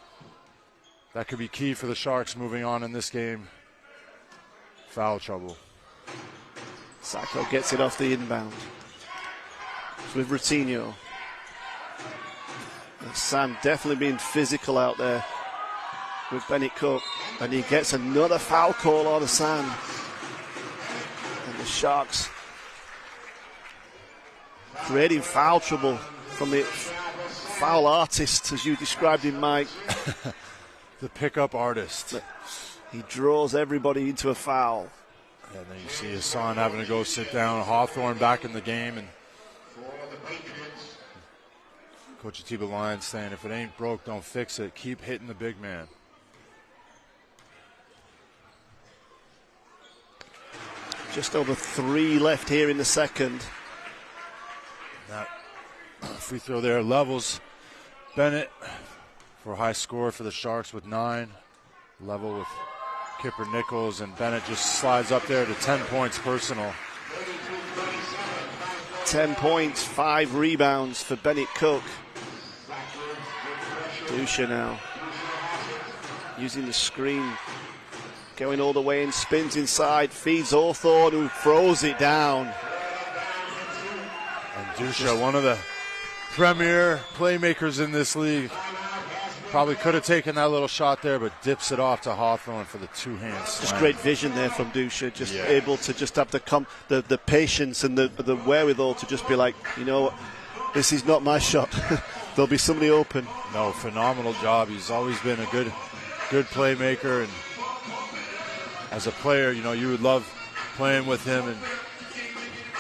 that could be key for the Sharks moving on in this game. Foul trouble. Sacco gets it off the inbound. With Ratinho. Sam definitely being physical out there with Bennett Cook. And he gets another foul call on Hassan. And the Sharks creating foul trouble from the foul artist, as you described him, Mike. The pickup artist. He draws everybody into a foul. And then you see Hassan having to go sit down. Hawthorne back in the game. And Coach Atiba Lyons saying, if it ain't broke, don't fix it. Keep hitting the big man. Just over 3 left here in the second. That free throw there levels Bennett for a high score for the Sharks with 9. Level with Kipper Nichols, and Bennett just slides up there to 10 points personal. 10 points, 5 rebounds for Bennett Cook. Dusha now using the screen, going all the way in, spins inside, feeds Hawthorne, who throws it down. And Dusha, one of the premier playmakers in this league, probably could have taken that little shot there, but dips it off to Hawthorne for the 2-hand slam. Just great vision there from Dusha, just able to just have the patience and the wherewithal to just be like, you know, this is not my shot. There'll be somebody open. No, phenomenal job. He's always been a good playmaker, and as a player, you know, you would love playing with him. And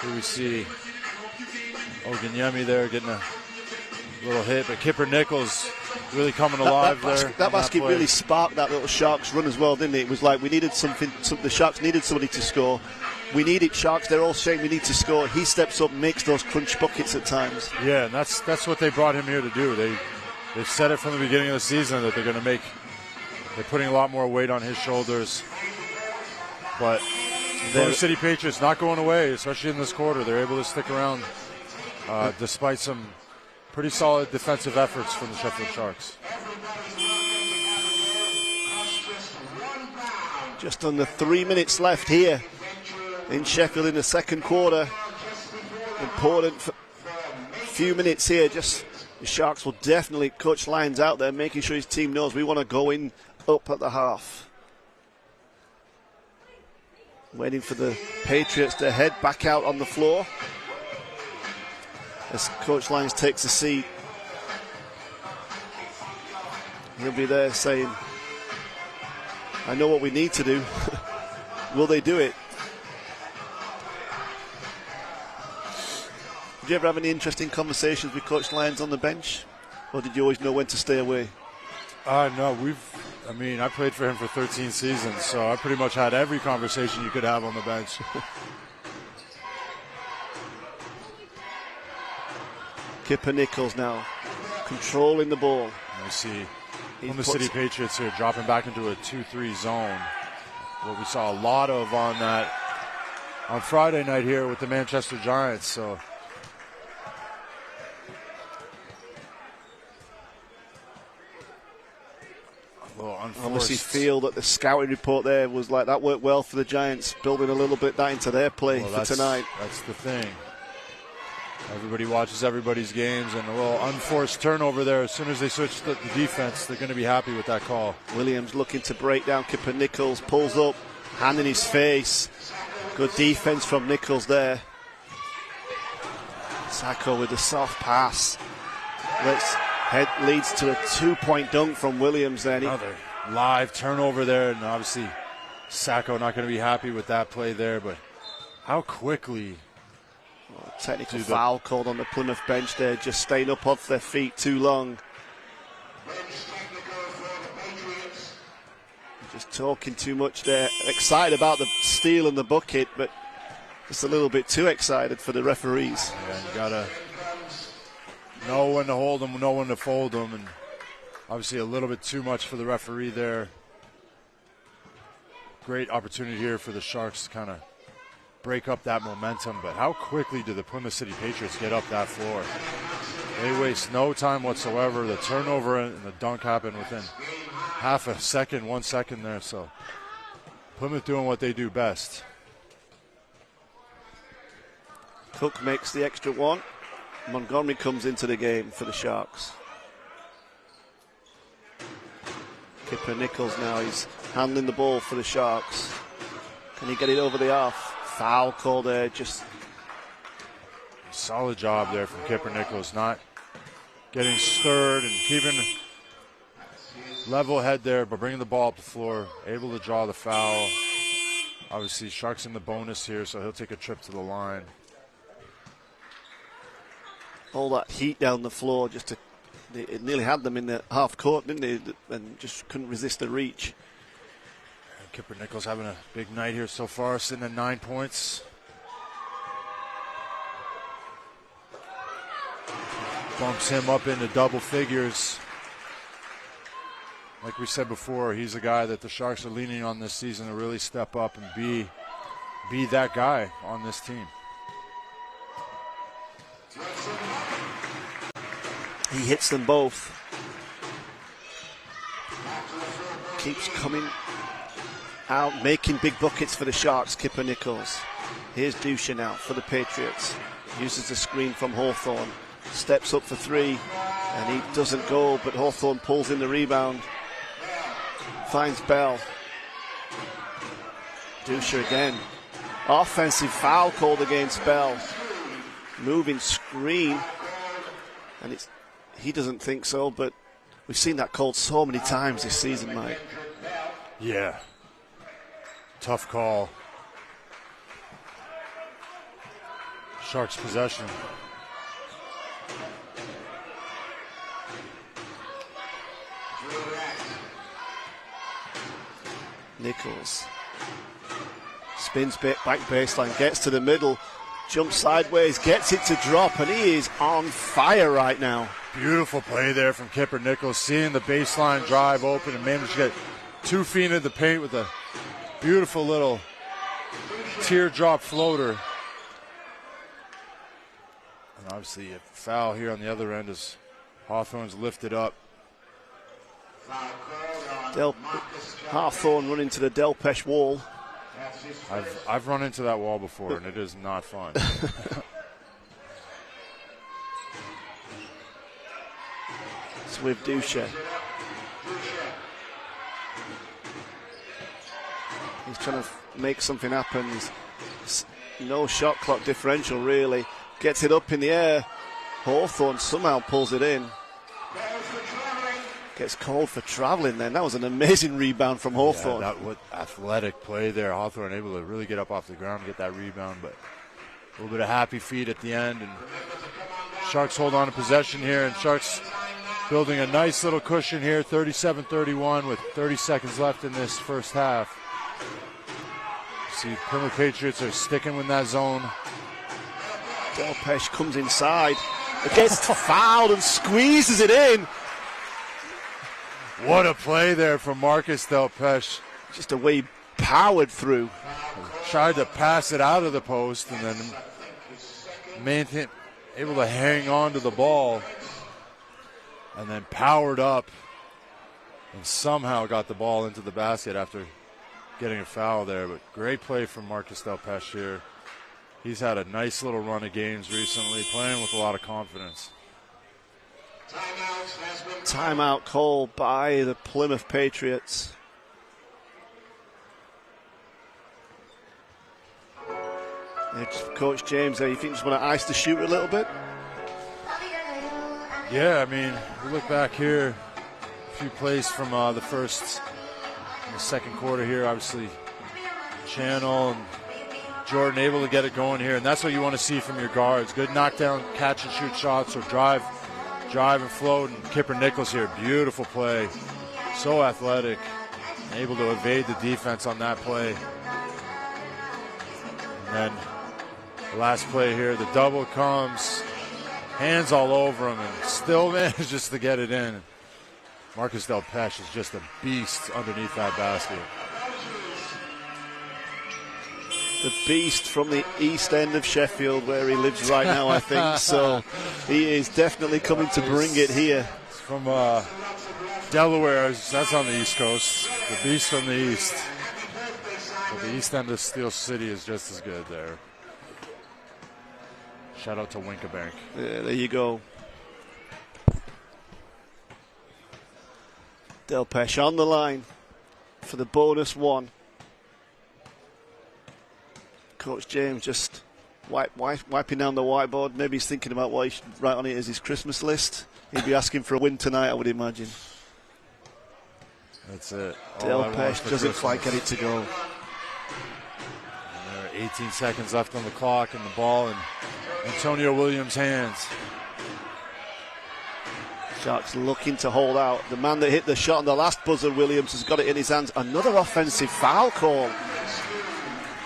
here we see Oganyemi there getting a little hit, but Kipper Nichols really coming alive there. That basket really sparked that little Sharks run as well, didn't it? It was like we needed something. The Sharks needed somebody to score. We need it, Sharks. They're all saying we need to score. He steps up, makes those crunch buckets at times. Yeah, and that's what they brought him here to do. They've said it from the beginning of the season that they're putting a lot more weight on his shoulders. But the City Patriots not going away, especially in this quarter. They're able to stick around despite some pretty solid defensive efforts from the Sheffield Sharks. Just under 3 minutes left here in Sheffield in the second quarter. Important few minutes here. Just the Sharks will definitely coach Lyons out there, making sure his team knows we want to go in up at the half. Waiting for the Patriots to head back out on the floor as Coach Lyons takes a seat. He'll be there saying, I know what we need to do. Will they do it? Did you ever have any interesting conversations with Coach Lyons on the bench? Or did you always know when to stay away? No, I played for him for 13 seasons, so I pretty much had every conversation you could have on the bench. Kipper Nichols now controlling the ball. You see from the City Patriots here dropping back into a 2-3 zone. What we saw a lot of on that on Friday night here with the Manchester Giants. So obviously feel that the scouting report there was like that worked well for the Giants, building a little bit that into their play for tonight. That's the thing. Everybody watches everybody's games, and a little unforced turnover there. As soon as they switch the defense, they're going to be happy with that call. Williams looking to break down Kipper Nichols, pulls up, hand in his face. Good defense from Nichols there. Sacco with a soft pass. Leads to a 2-point dunk from Williams then. Another live turnover there, and obviously Sacco not going to be happy with that play there, but how quickly... Technical foul called on the Plymouth bench there, just staying up off their feet too long. Just talking too much there. Excited about the steal and the bucket, but just a little bit too excited for the referees. Yeah, you got to know when to hold them, know when to fold them, and obviously a little bit too much for the referee there. Great opportunity here for the Sharks to kind of break up that momentum, but how quickly do the Plymouth City Patriots get up that floor? They waste no time whatsoever. The turnover and the dunk happen within half a second, 1 second there, so Plymouth doing what they do best. Cook makes the extra one. Montgomery comes into the game for the Sharks. Kipper Nichols now, he's handling the ball for the Sharks. Can he get it over the half? Foul call there, just... Solid job there from Kipper Nichols, not getting stirred and keeping level head there, but bringing the ball up the floor, able to draw the foul. Obviously, Sharks in the bonus here, so he'll take a trip to the line. All that heat down the floor, it nearly had them in the half court, didn't they? And just couldn't resist the reach. Kipper Nichols having a big night here so far, sitting at 9 points. Bumps him up into double figures. Like we said before, he's a guy that the Sharks are leaning on this season to really step up and be that guy on this team. He hits them both. Keeps coming out, making big buckets for the Sharks, Kipper Nichols. Here's Dusha now for the Patriots. Uses the screen from Hawthorne. Steps up for three, and he doesn't go, but Hawthorne pulls in the rebound. Finds Bell. Dusha again. Offensive foul called against Bell. Moving screen. And he doesn't think so, but we've seen that called so many times this season, Mike. Yeah. Tough call. Sharks possession. Nichols spins back baseline, gets to the middle, jumps sideways, gets it to drop, and he is on fire right now. Beautiful play there from Kipper Nichols, seeing the baseline drive open and managed to get 2 feet into the paint with a beautiful little teardrop floater. And obviously a foul here on the other end as Hawthorne's lifted up. Hawthorne running to the Delpesh wall. I've run into that wall before, and it is not fun. It's with Dusha. He's trying to make something happen. No shot clock differential, really. Gets it up in the air. Hawthorne somehow pulls it in. Gets called for traveling then. That was an amazing rebound from Hawthorne. Yeah, that was athletic play there. Hawthorne able to really get up off the ground and get that rebound, but a little bit of happy feet at the end. And Sharks hold on to possession here, and Sharks building a nice little cushion here, 37-31 with 30 seconds left in this first half. See, Plymouth Patriots are sticking with that zone. Delpesh comes inside, gets fouled and squeezes it in. What a play there from Marcus Delpesh. Just a way he powered through. tried to pass it out of the post, and then able to hang on to the ball, and then powered up and somehow got the ball into the basket after getting a foul there. But great play from Marcus Delpeche here. He's had a nice little run of games recently, playing with a lot of confidence. Timeout called by the Plymouth Patriots. Coach James, you think just want to ice the shooter a little bit? Yeah, I mean, we look back here, a few plays from the second quarter here. Obviously, Channel and Jordan able to get it going here, and that's what you want to see from your guards. Good knockdown, catch and shoot shots, or drive and float. And Kipper Nichols here, beautiful play, so athletic, able to evade the defense on that play. And then the last play here, the double comes, hands all over him, and still manages to get it in. Marcus Delpeche is just a beast underneath that basket. The beast from the east end of Sheffield, where he lives right now, I think. So he is definitely coming to bring it here. It's from Delaware. That's on the East Coast. The beast from the east. But the east end of Steel City is just as good there. Shout out to Winkabank. Yeah, there you go. Delpeche on the line for the bonus one. Coach James just wiping down the whiteboard. Maybe he's thinking about what he should write on it as his Christmas list. He'd be asking for a win tonight, I would imagine. That's it. Delpeche doesn't quite get it to go. And there are 18 seconds left on the clock, and the ball in Antonio Williams' hands. Sharks looking to hold out. The man that hit the shot on the last buzzer, Williams, has got it in his hands. Another offensive foul call.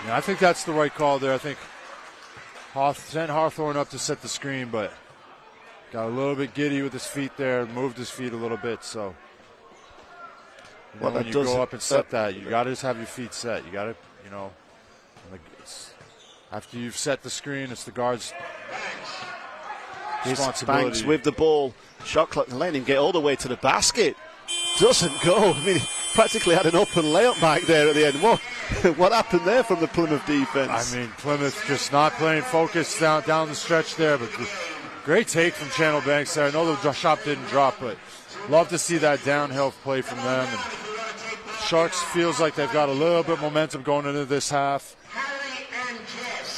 Yeah, I think that's the right call there. I think sent Hawthorne up to set the screen, but got a little bit giddy with his feet there, moved his feet a little bit. So when you go up and set that, you got to just have your feet set. You got to, after you've set the screen, it's the guard's responsibility. Banks with the ball. Shot clock, letting him get all the way to the basket. Doesn't go. I mean, practically had an open layup back there at the end. What happened there from the Plymouth defense? I mean, Plymouth just not playing focus down the stretch there, but great take from Channel Banks there. I know the shot didn't drop, but love to see that downhill play from them. And Sharks feels like they've got a little bit of momentum going into this half.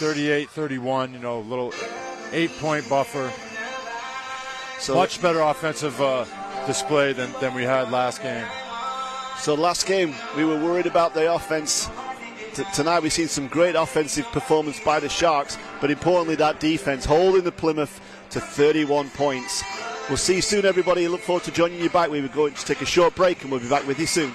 38-31, a little 8-point buffer. So much better offensive display than we had last game. So last game, we were worried about the offense. Tonight we've seen some great offensive performance by the Sharks, but importantly that defense holding the Plymouth to 31 points. We'll see you soon, everybody. Look forward to joining you back. We were going to take a short break, and we'll be back with you soon.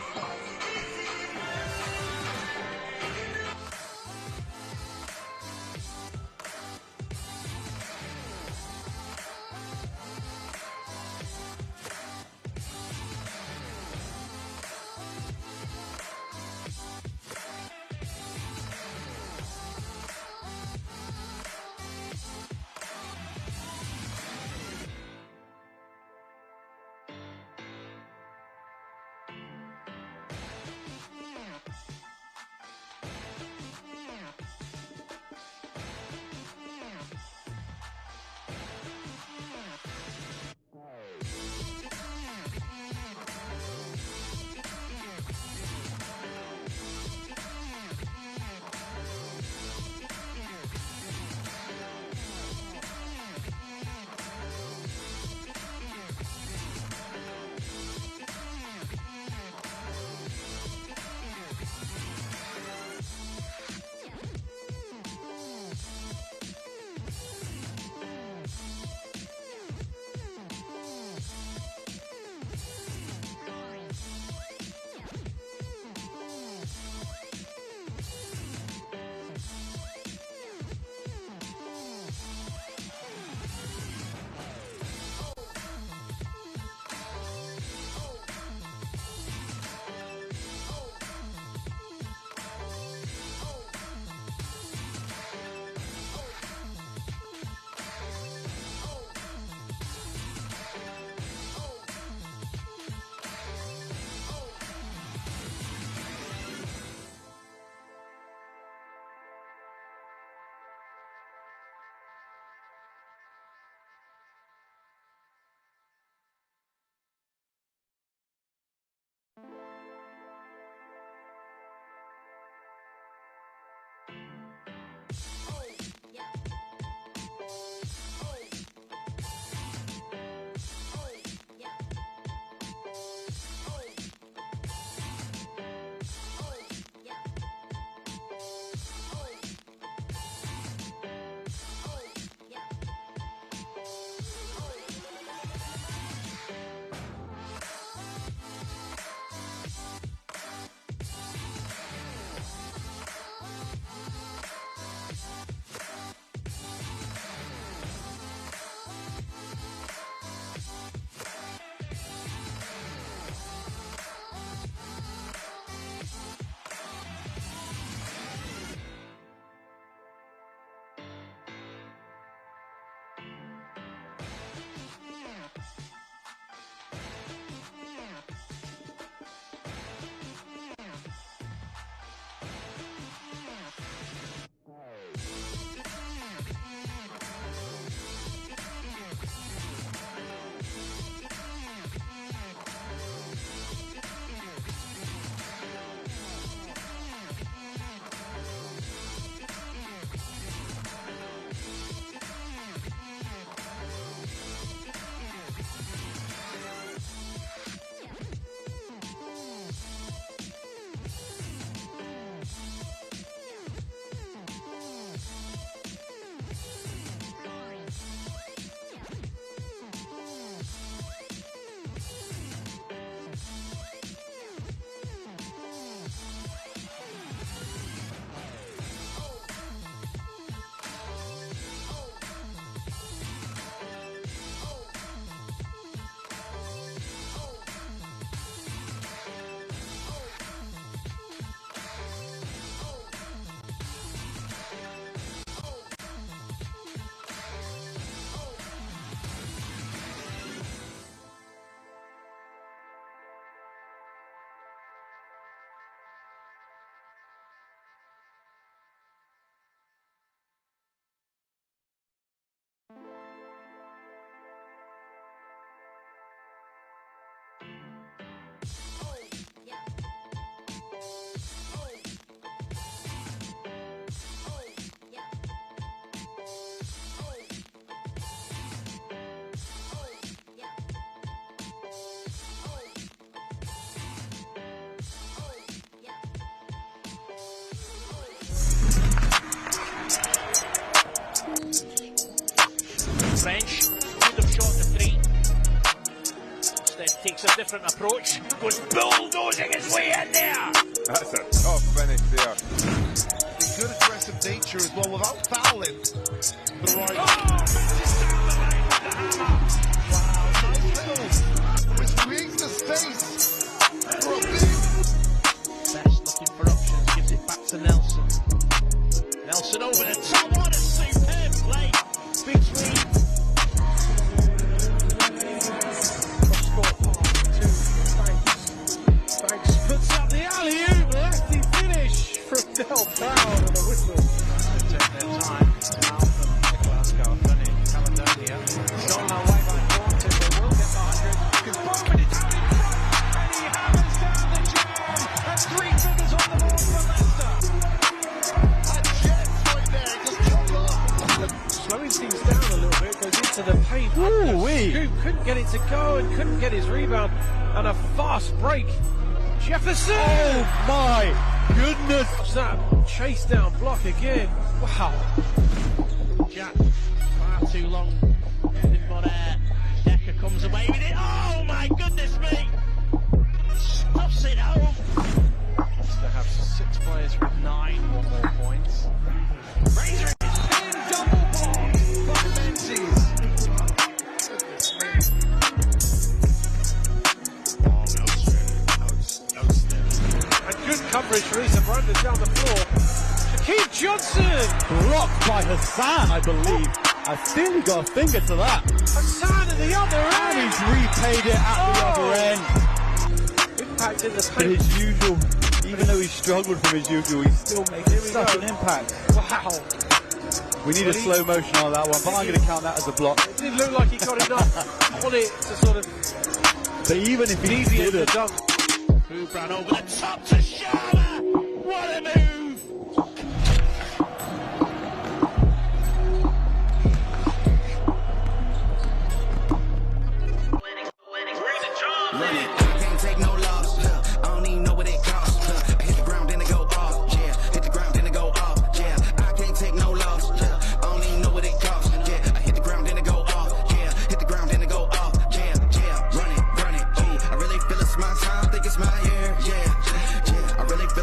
takes a different approach, goes bulldozing his way in there. That's a tough finish there. A good aggressive nature as well without fouling. The right. Oh, matches down the line with the hammer. Wow, nice little, which creates the space for a big. Best looking for options, gives it back to Nelson. Nelson over the top, what a superb play. Big three. Cross-court pass to Banks puts up the alley-oop, lefty finish from Del Brown and a whistle. They take their time. Malcolm, Glasgow, Dunny, Caledonia. Gone their way by Thornton, they will get the 100. Because Bowman is out in front, and he hammers down the jam. And 3 figures on the board for Leicester. Slowing things down a little bit, goes into the paint. Scoop couldn't get it to go and couldn't get his rebound. And a fast break. Jefferson! Oh my goodness! What's that? Chase down block again. Wow. Jack, far too long. But Decker comes away with it. Oh my goodness me! Stuffs it home. They have 6 players with 9 or more points. Razor is in, double block by Menzies. And good coverage for Lisa Brandon down the floor. Shaquille Johnson! Blocked by Hassan, I believe. I think he got a finger to that. Hassan at the other And end! he's repaid it at the other end. Impact in the But paint. his usual, even though he struggled from his usual, he's still making such an impact. Wow. We need a slow motion on that one, but I'm going to count that as a block. It didn't look like he got enough on it to sort of But even if he easy as the didn't, dunk. Who ran over the top to Sharma? What a move! Can't take no loss. I don't even know what it costs. I hit the ground, then it go off. Yeah, hit the ground, then it go off. Yeah, I can't take no loss. I don't even know what it costs. Yeah, I hit the ground, then it go off. Yeah, hit the ground, then it go off. Yeah, run it. Ooh, I really feel it's my time. Think it's my year. Yeah, I really feel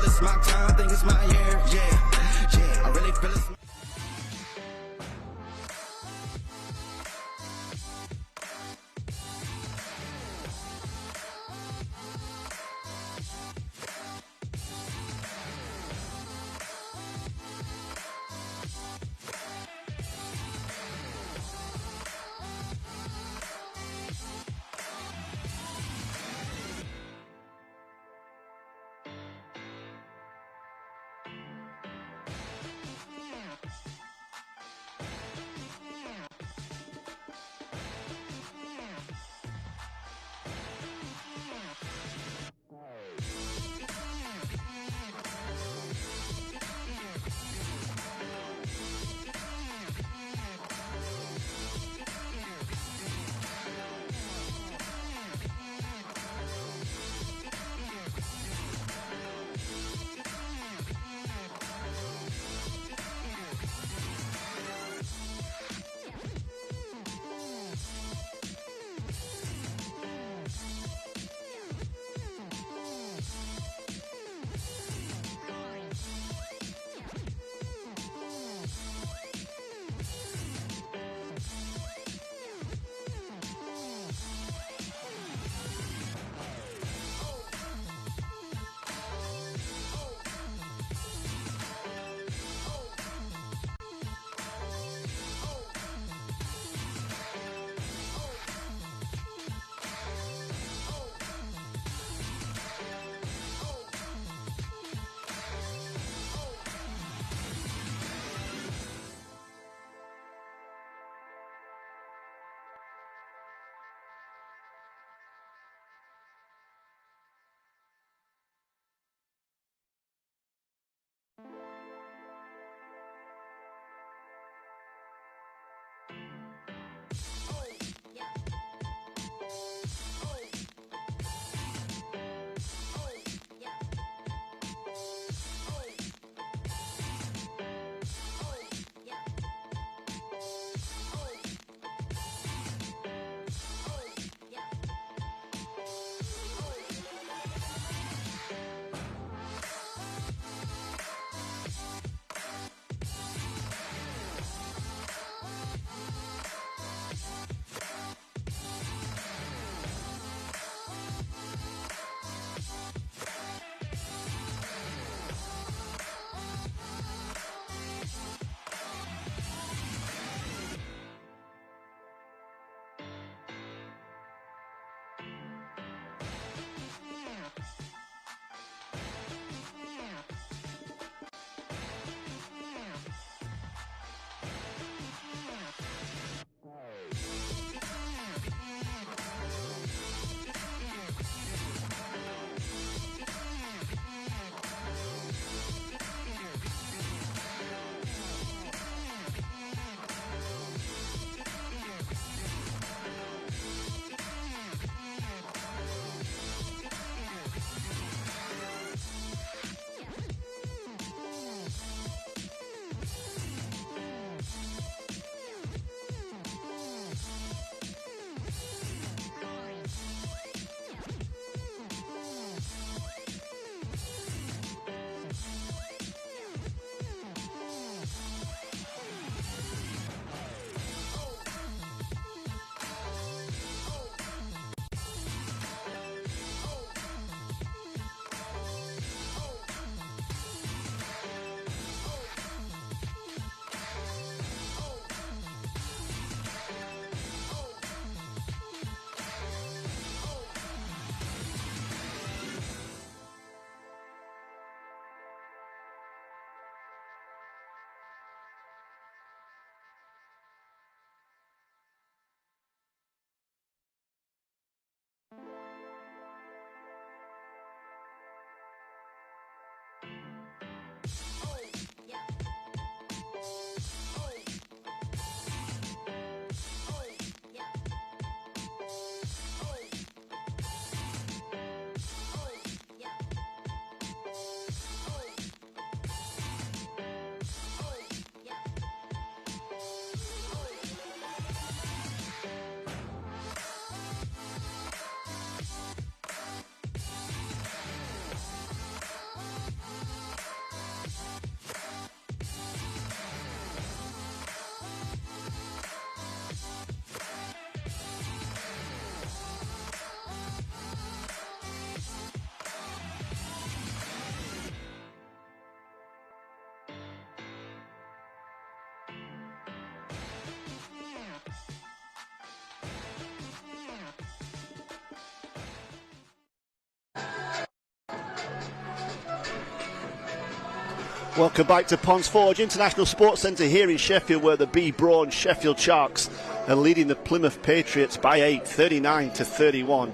Welcome back to Ponds Forge International Sports Centre here in Sheffield, where the B-Brawn Sheffield Sharks are leading the Plymouth Patriots by 8, 39-31.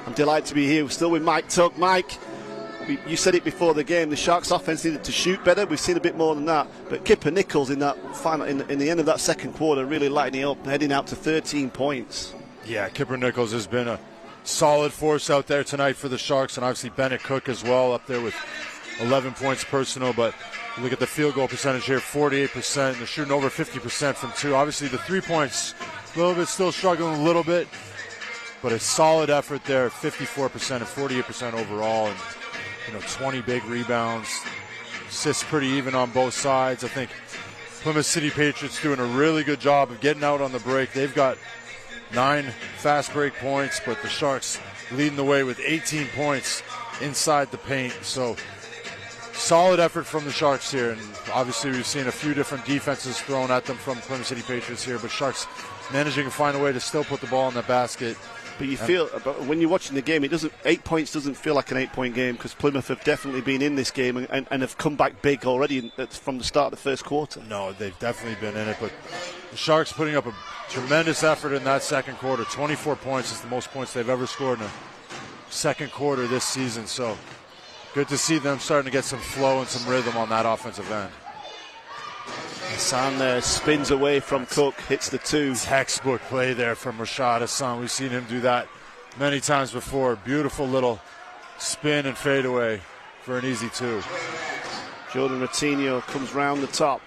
I'm delighted to be here. We're still with Mike Tuck. Mike, you said it before the game, the Sharks offense needed to shoot better. We've seen a bit more than that, but Kipper Nichols in that final, in the end of that second quarter, really lighting it up, heading out to 13 points. Yeah, Kipper Nichols has been a solid force out there tonight for the Sharks, and obviously Bennett Cook as well up there with 11 points personal. But look at the field goal percentage here, 48%. They're shooting over 50% from two. Obviously the 3 points, a little bit still struggling a little bit, but a solid effort there, 54% and 48% overall, and 20 big rebounds. Assists pretty even on both sides. I think Plymouth City Patriots doing a really good job of getting out on the break. They've got 9 fast break points, but the Sharks leading the way with 18 points inside the paint. So solid effort from the Sharks here, and obviously we've seen a few different defenses thrown at them from Plymouth City Patriots here, but Sharks managing to find a way to still put the ball in the basket. But you feel, when you're watching the game, 8 points doesn't feel like an 8-point game, because Plymouth have definitely been in this game and have come back big already from the start of the first quarter. No, they've definitely been in it, but the Sharks putting up a tremendous effort in that second quarter. 24 points is the most points they've ever scored in a second quarter this season, so good to see them starting to get some flow and some rhythm on that offensive end. Hassan there spins away from Cook, hits the 2. Textbook play there from Rashad Hassan. We've seen him do that many times before. Beautiful little spin and fade away for an easy 2. Jordan Ratinho comes round the top,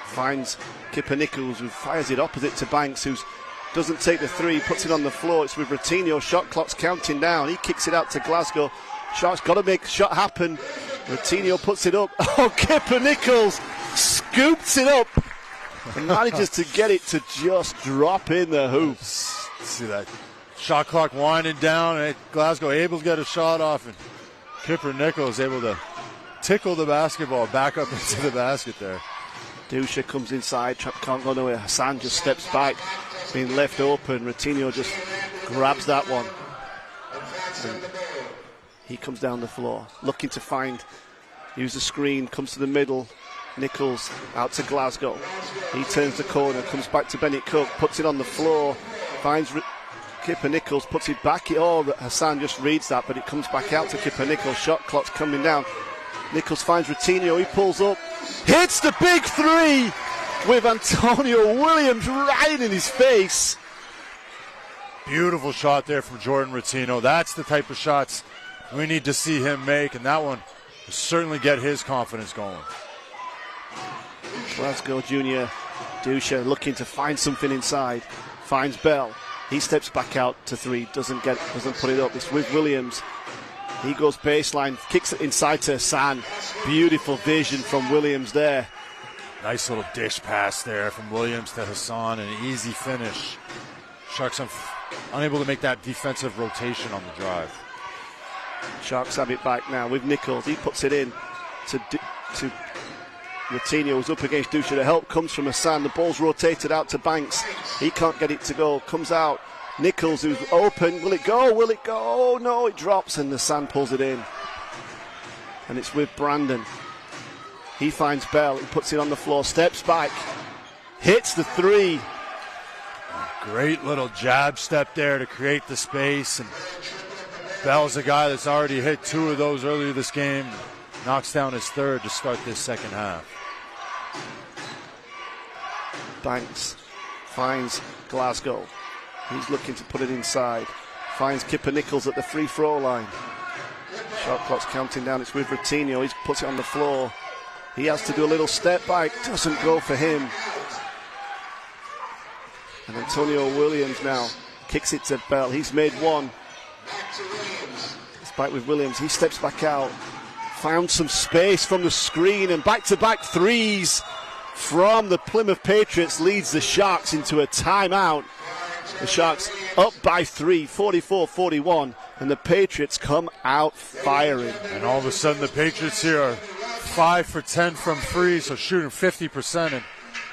finds Kipper Nichols, who fires it opposite to Banks, who doesn't take the 3, puts it on the floor. It's with Ratinho, shot clock's counting down. He kicks it out to Glasgow. Sharks got to make the shot happen. Ratinho puts it up. Oh, Kipper Nichols scoops it up and manages to get it to just drop in the hoops. See that shot clock winding down, and Glasgow able to get a shot off, and Kipper Nichols able to tickle the basketball back up into the basket there. Dusha comes inside, can't go nowhere. Hassan just steps back, being left open. Ratinho just grabs that one. And he comes down the floor, looking to use the screen, comes to the middle. Nichols out to Glasgow. He turns the corner, comes back to Bennett Cook, puts it on the floor, finds Kipper Nichols, puts it back. Hassan just reads that, but it comes back out to Kipper Nichols. Shot clock's coming down. Nichols finds Ratinho, he pulls up, hits the big 3 with Antonio Williams right in his face. Beautiful shot there from Jordan Ratinho. That's the type of shots we need to see him make, and that one will certainly get his confidence going. Glasgow Junior Dusha looking to find something inside, finds Bell. He steps back out to 3, doesn't put it up. It's with Williams. He goes baseline, kicks it inside to Hassan. Beautiful vision from Williams there. Nice little dish pass there from Williams to Hassan, and an easy finish. Sharks unable to make that defensive rotation on the drive. Sharks have it back now with Nichols. He puts it in to Ratinho, who's up against Dusha. The help comes from Hassan. The ball's rotated out to Banks. He can't get it to go. Comes out. Nichols, who's open. Will it go? Will it go? Oh, no, it drops, and Hassan pulls it in. And it's with Brandon. He finds Bell. He puts it on the floor. Steps back. Hits the 3. Great little jab step there to create the space. And Bell's a guy that's already hit 2 of those earlier this game. Knocks down his 3rd to start this second half. Banks finds Glasgow. He's looking to put it inside. Finds Kipper Nichols at the free throw line. Shot clock's counting down. It's with Ratinho. He puts it on the floor. He has to do a little step back. Doesn't go for him. And Antonio Williams now kicks it to Bell. He's made 1. It's back with Williams. He steps back out. Found some space from the screen, and back-to-back 3s from the Plymouth Patriots leads the Sharks into a timeout. The Sharks up by 3, 44-41, and the Patriots come out firing. And all of a sudden the Patriots here are 5 for 10 from 3, so shooting 50%, and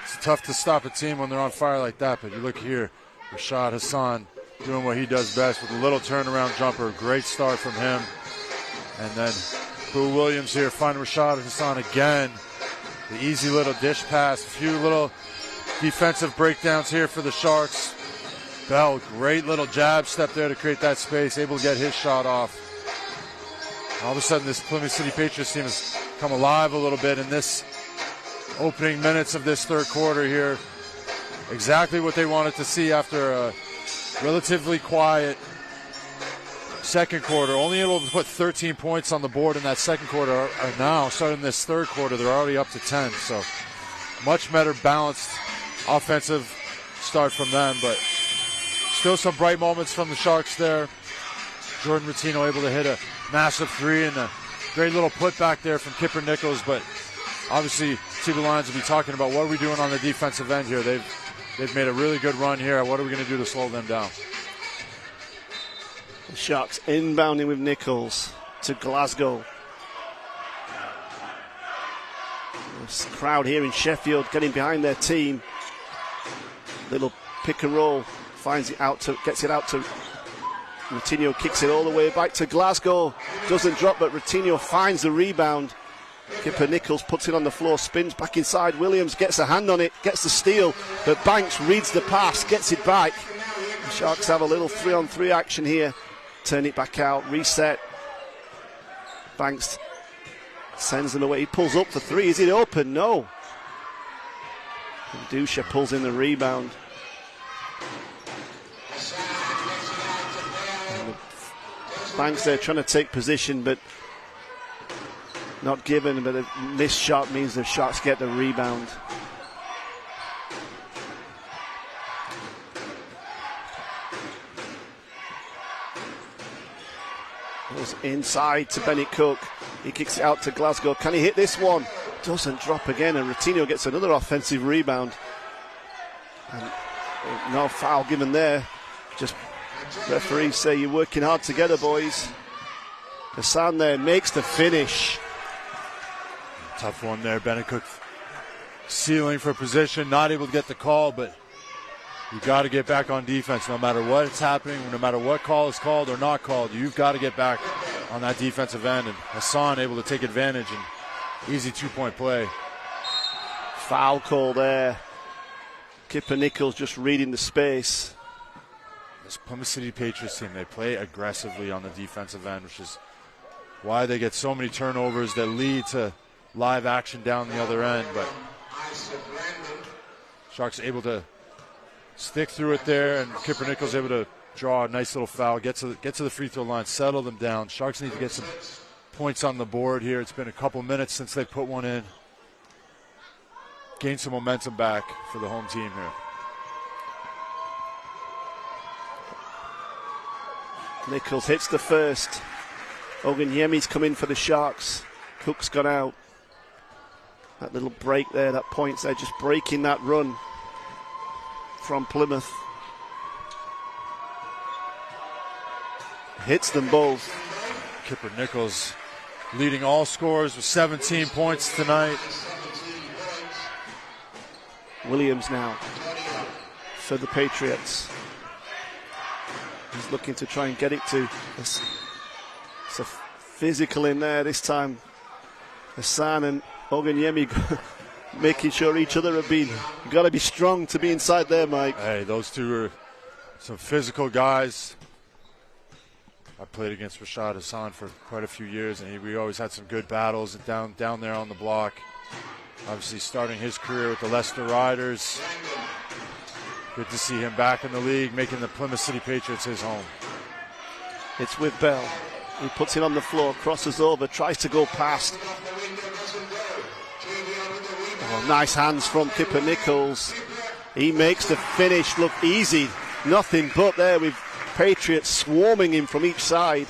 it's tough to stop a team when they're on fire like that. But you look here, Rashad Hassan doing what he does best with a little turnaround jumper. Great start from him. And then Boo Williams here finding Rashad Hassan again. The easy little dish pass. A few little defensive breakdowns here for the Sharks. Bell, great little jab step there to create that space, able to get his shot off. All of a sudden, this Plymouth City Patriots team has come alive a little bit in this opening minutes of this third quarter here. Exactly what they wanted to see after a relatively quiet second quarter. Only able to put 13 points on the board in that second quarter. Are now, starting this third quarter, they're already up to 10. So much better balanced offensive start from them, but still some bright moments from the Sharks there. Jordan Rottino able to hit a massive three and a great little putback there from Kipper Nichols, but obviously TV Lions will be talking about what are we doing on the defensive end here. They've made a really good run here. What are we going to do to slow them down? The Sharks inbounding with Nichols to Glasgow. This crowd here in Sheffield getting behind their team. Little pick and roll, gets it out to Rottino, kicks it all the way back to Glasgow. Doesn't drop, but Rottino finds the rebound. Kipper Nichols puts it on the floor, spins back inside. Williams gets a hand on it, gets the steal, but Banks reads the pass, gets it back. The Sharks have a little 3-on-3 action here. Turn it back out, reset. Banks sends them away. He pulls up for three. Is it open? No. And Dusha pulls in the rebound. Banks there trying to take position, but not given. But a missed shot means the Sharks get the rebound. Goes inside to Bennett Cook. He kicks it out to Glasgow. Can he hit this one? Doesn't drop again, and Rottino gets another offensive rebound. And no foul given there. Just referees say you're working hard together, boys. Hassan there makes the finish. Tough one there. Bennett Cook sealing for position, not able to get the call, but you got to get back on defense no matter what's happening, no matter what call is called or not called. You've got to get back on that defensive end, and Hassan able to take advantage and easy 2-point play. Foul call there. Kipper Nichols just reading the space. This Plymouth City Patriots team, they play aggressively on the defensive end, which is why they get so many turnovers that lead to live action down the other end. But Sharks able to stick through it there, and Kipper Nichols able to draw a nice little foul, get to the free throw line, settle them down. Sharks need to get some points on the board here. It's been a couple minutes since they put one in. Gain some momentum back for the home team here. Nichols hits the first. Oganyemi's come in for the Sharks. Cook's gone out. That little break there, that points there, just breaking that run from Plymouth. Hits them both. Kipper Nichols leading all scorers with 17 points tonight. Williams now for the Patriots. He's looking to try and get it to. It's a physical in there this time. Hassan and Oganyemi making sure each other have been. You've got to be strong to be inside there, Mike. Hey, those two are some physical guys. I played against Rashad Hassan for quite a few years, and we always had some good battles down there on the block. Obviously starting his career with the Leicester Riders. Good to see him back in the league, making the Plymouth City Patriots his home. It's with Bell. He puts it on the floor, crosses over, tries to go past. Oh, nice hands from Kipper Nichols. He makes the finish look easy. Nothing but there with Patriots swarming him from each side.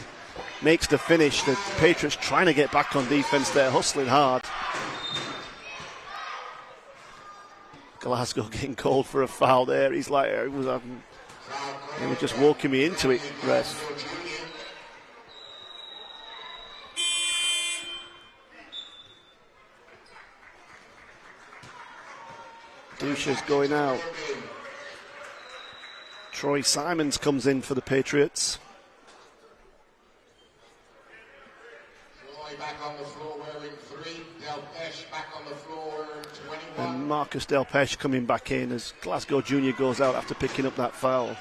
Makes the finish. The Patriots trying to get back on defense there, hustling hard. Glasgow getting called for a foul there. He's like, they were just walking me into it, ref. Dusha's going out. Troy Simons comes in for the Patriots. Back on And Marcus Delpeche coming back in as Glasgow Junior goes out after picking up that foul.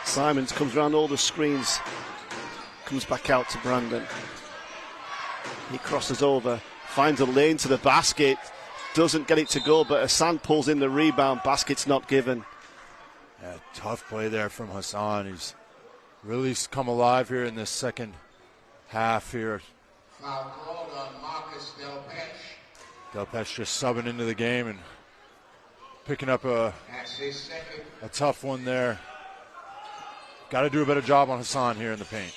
Simons comes around all the screens, comes back out to Brandon. He crosses over, finds a lane to the basket, doesn't get it to go, but Hassan pulls in the rebound. Basket's not given. Yeah, tough play there from Hassan. He's really come alive here in this second half here. Foul called on Marcus Delpeche. Delpeche just subbing into the game and picking up a tough one there. Got to do a better job on Hassan here in the paint.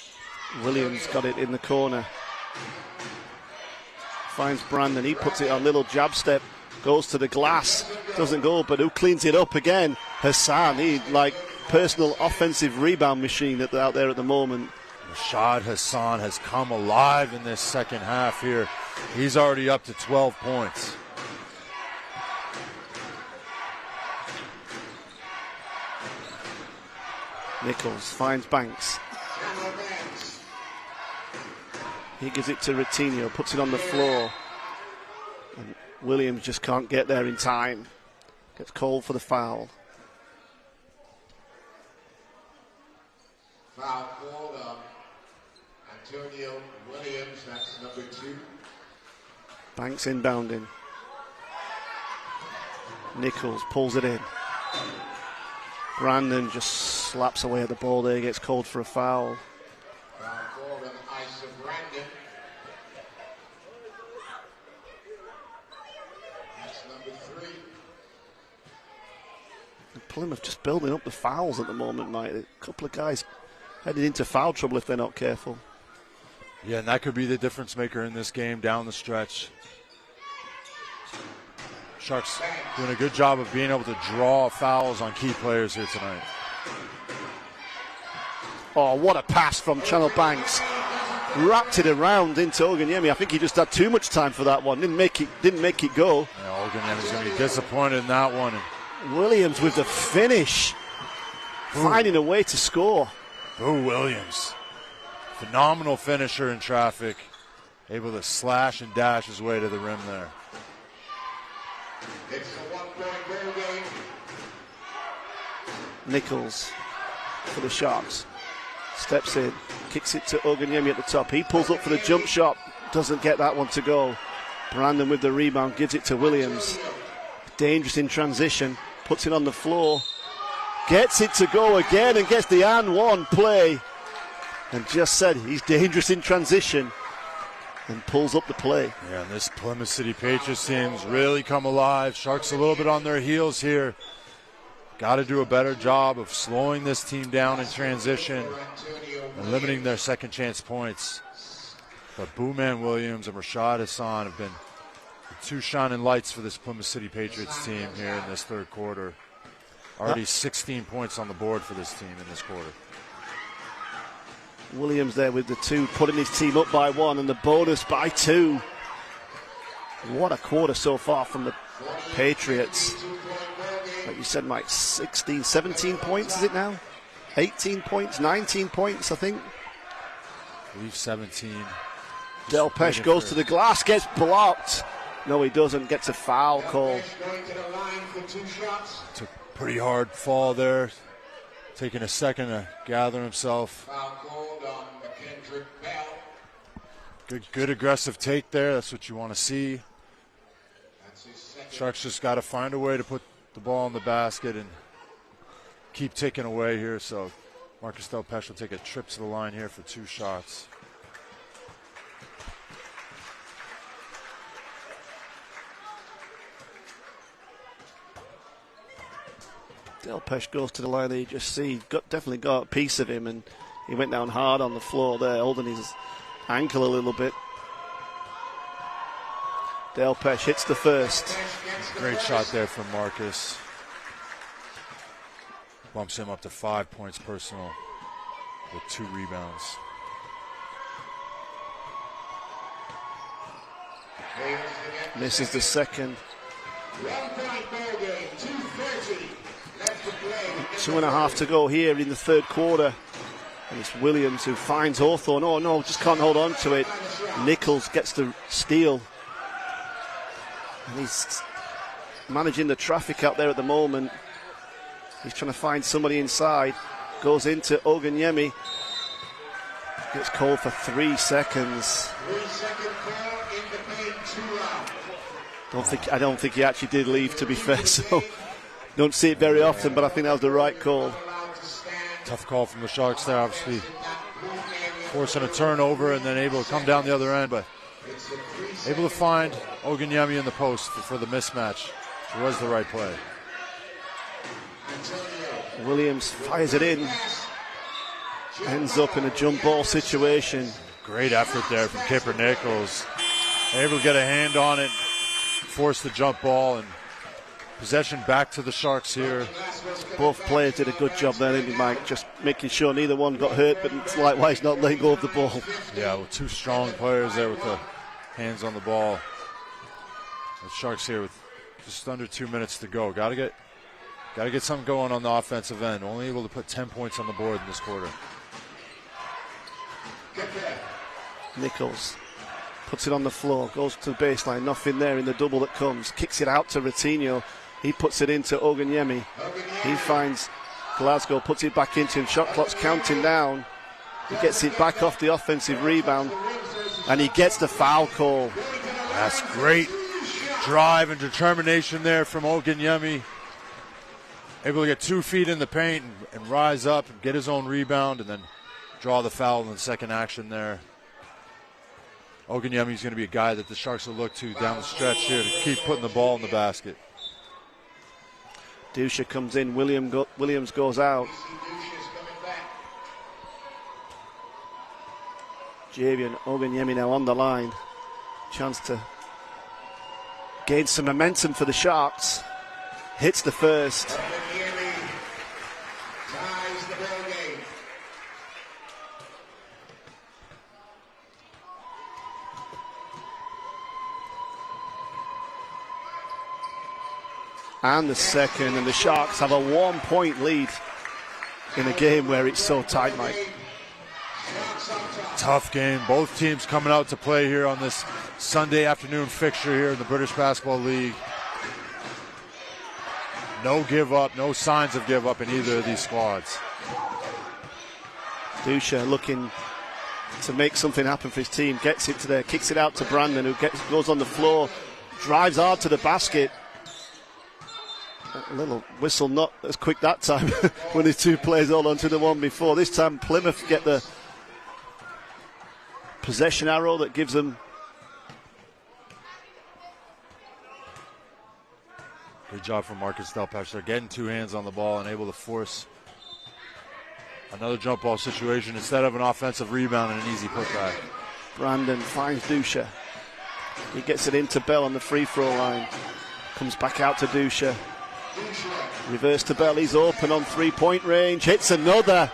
Williams got it in the corner. Finds Brandon. He puts it on little jab step. Goes to the glass. Doesn't go, but who cleans it up again? Hassan. He like personal offensive rebound machine out there at the moment. Rashad Hassan has come alive in this second half here. He's already up to 12 points. Nichols finds Banks. He gives it to Ratinho, puts it on the floor. And Williams just can't get there in time. Gets called for the foul. Foul called on Antonio Williams, that's number 2. Banks inbounding. Nichols pulls it in. Brandon just slaps away at the ball there, gets called for a foul. Foul called on the ice of Brandon. That's number 3. Plymouth just building up the fouls at the moment, Mike. A couple of guys heading into foul trouble if they're not careful. Yeah, and that could be the difference maker in this game down the stretch. Sharks doing a good job of being able to draw fouls on key players here tonight. Oh, what a pass from Channel Banks. Wrapped it around into Oganyemi. I think he just had too much time for that one. Didn't make it go. Yeah, Oganyemi's going to be disappointed in that one. Williams with the finish. Finding a way to score. Boo Williams. Phenomenal finisher in traffic. Able to slash and dash his way to the rim there. It's a 1-point ball game. Nichols for the Sharks. Steps in, kicks it to Oganyemi at the top. He pulls up for the jump shot, doesn't get that one to go. Brandon with the rebound, gives it to Williams. Dangerous in transition, puts it on the floor. Gets it to go again and gets the and one play. And just said he's dangerous in transition and pulls up the play. Yeah, and this Plymouth City Patriots team's really come alive. Sharks a little bit on their heels here. Got to do a better job of slowing this team down in transition and limiting their second chance points. But Booman Williams and Rashad Hassan have been the two shining lights for this Plymouth City Patriots team here in this third quarter. Already 16 points on the board for this team in this quarter. Williams there with the 2, putting his team up by 1 and the bonus by 2. What a quarter so far from the Patriots. Like you said, Mike, 16, 17 points is it now? 18 points, 19 points, I think. I believe 17. Delpeche goes to the glass, gets blocked. No, he doesn't, gets a foul call. Took a pretty hard fall there. Taking a second to gather himself. Good aggressive take there. That's what you want to see. Sharks just got to find a way to put the ball in the basket and keep ticking away here. So Marcus Delpeche will take a trip to the line here for 2 shots. Delpeche goes to the line there, you just see, definitely got a piece of him, and he went down hard on the floor there, holding his ankle a little bit. Delpeche hits the first. Great shot there from Marcus. Bumps him up to 5 points personal with 2 rebounds. Misses the second. 1-point ball game, 2:30 left to play. 2.5 to go here in the third quarter. And it's Williams who finds Hawthorne. Oh no, just can't hold on to it. Nichols gets the steal. And he's managing the traffic out there at the moment. He's trying to find somebody inside. Goes into Oganyemi. Gets called for 3 seconds. 3-second call in the paint, 2 out. I don't think he actually did leave, to be fair, so don't see it very often, but I think that was the right call. Tough call from the Sharks there, obviously forcing a turnover and then able to come down the other end, but able to find Oganyemi in the post for the mismatch. It was the right play. Williams fires it in. Ends up in a jump ball situation. Great effort there from Kipper Nichols. Able to get a hand on it, force the jump ball, and possession back to the Sharks here. Both players did a good job there, didn't they, Mike? Just making sure neither one got hurt, but likewise not letting go of the ball. Yeah, with 2 strong players there with the hands on the ball. The Sharks here with just under 2 minutes to go. Got to get something going on the offensive end. Only able to put 10 points on the board in this quarter. Nichols puts it on the floor, goes to the baseline, nothing there in the double that comes, kicks it out to Ratinho. He puts it into Oganyemi. He finds Glasgow, puts it back into him. Shot clock's counting down. He gets it back off the offensive rebound, and he gets the foul call. That's great drive and determination there from Oganyemi. Able to get 2 feet in the paint and rise up and get his own rebound and then draw the foul in the second action there. Oganyemi's going to be a guy that the Sharks will look to down the stretch here to keep putting the ball in the basket. Dusha comes in, Williams goes out. Javian Oganyemi now on the line. Chance to gain some momentum for the Sharks. Hits the first. And the second, and the Sharks have a 1-point lead in a game where it's so tight, Mike. Tough game. Both teams coming out to play here on this Sunday afternoon fixture here in the British Basketball League. No give up, no signs of give up in either of these squads. Dusha looking to make something happen for his team, gets it to there, kicks it out to Brandon, who goes on the floor, drives hard to the basket. A little whistle not as quick that time when the 2 players hold on to the one before. This time Plymouth get the possession arrow that gives them. Good job from Marcus Delpesh. They're getting 2 hands on the ball and able to force another jump ball situation instead of an offensive rebound and an easy putback. Brandon finds Dusha. He gets it into Bell on the free throw line. Comes back out to Dusha. Reverse to Bell, he's open on 3-point range, hits another,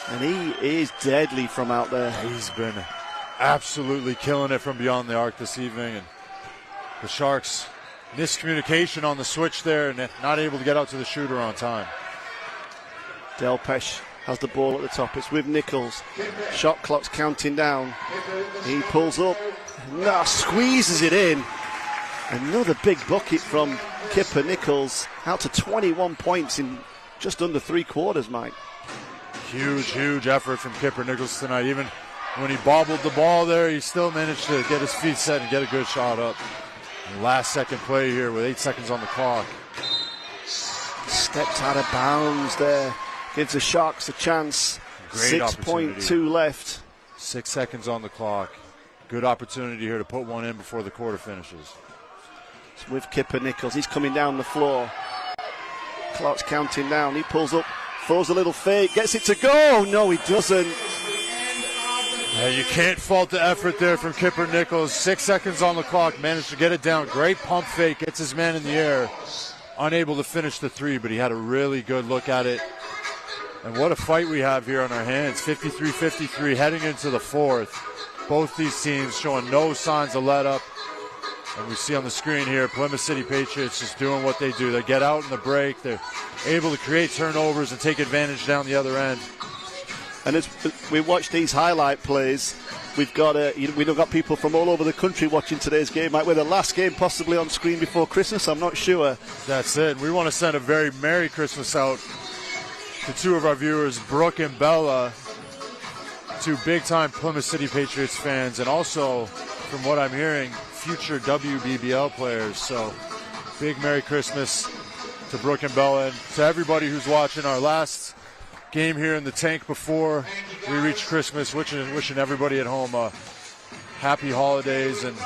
and he is deadly from out there. He's been absolutely killing it from beyond the arc this evening, and the Sharks miscommunication on the switch there and not able to get out to the shooter on time. Delpesh has the ball at the top, it's with Nichols. Shot clock's counting down. He pulls up, squeezes it in. Another big bucket from Kipper Nichols, out to 21 points in just under 3 quarters, Mike. Huge effort from Kipper Nichols tonight. Even when he bobbled the ball there, he still managed to get his feet set and get a good shot up. And last second play here with 8 seconds on the clock. Stepped out of bounds there. Gives the Sharks a chance. Great 6.2 left. 6 seconds on the clock. Good opportunity here to put one in before the quarter finishes. With Kipper Nichols, he's coming down the floor. Clock's counting down. He pulls up, throws a little fake, gets it to go. No, he doesn't. Yeah, you can't fault the effort there from Kipper Nichols. 6 seconds on the clock, managed to get it down. Great pump fake, gets his man in the air. Unable to finish the 3, but he had a really good look at it. And what a fight we have here on our hands. 53-53 heading into the 4th. Both these teams showing no signs of let up. And we see on the screen here, Plymouth City Patriots just doing what they do. They get out in the break. They're able to create turnovers and take advantage down the other end. And as we watch these highlight plays, we've got people from all over the country watching today's game. Might be the last game possibly on screen before Christmas. I'm not sure. That's it. We want to send a very Merry Christmas out to two of our viewers, Brooke and Bella, two big-time Plymouth City Patriots fans, and also, from what I'm hearing, future WBBL players. So, big Merry Christmas to Brooke and Bella, and to everybody who's watching our last game here in the tank before we reach Christmas. Wishing everybody at home happy holidays and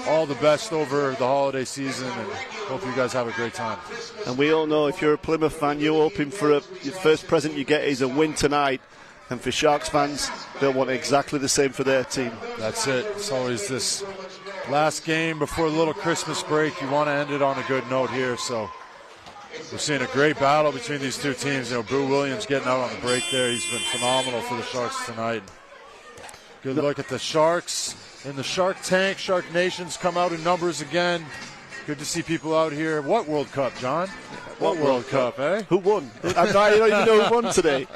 all the best over the holiday season, and hope you guys have a great time. And we all know if you're a Plymouth fan, you're hoping for your first present you get is a win tonight. And for Sharks fans, they'll want exactly the same for their team. That's it. It's always this last game before the little Christmas break. You want to end it on a good note here. So we're seeing a great battle between these two teams. You know, Boo Williams getting out on the break there. He's been phenomenal for the Sharks tonight. Good look at the Sharks in the Shark Tank. Shark Nation's come out in numbers again. Good to see people out here. What World Cup, John? What World Cup, eh? Who won? I don't even know who won today.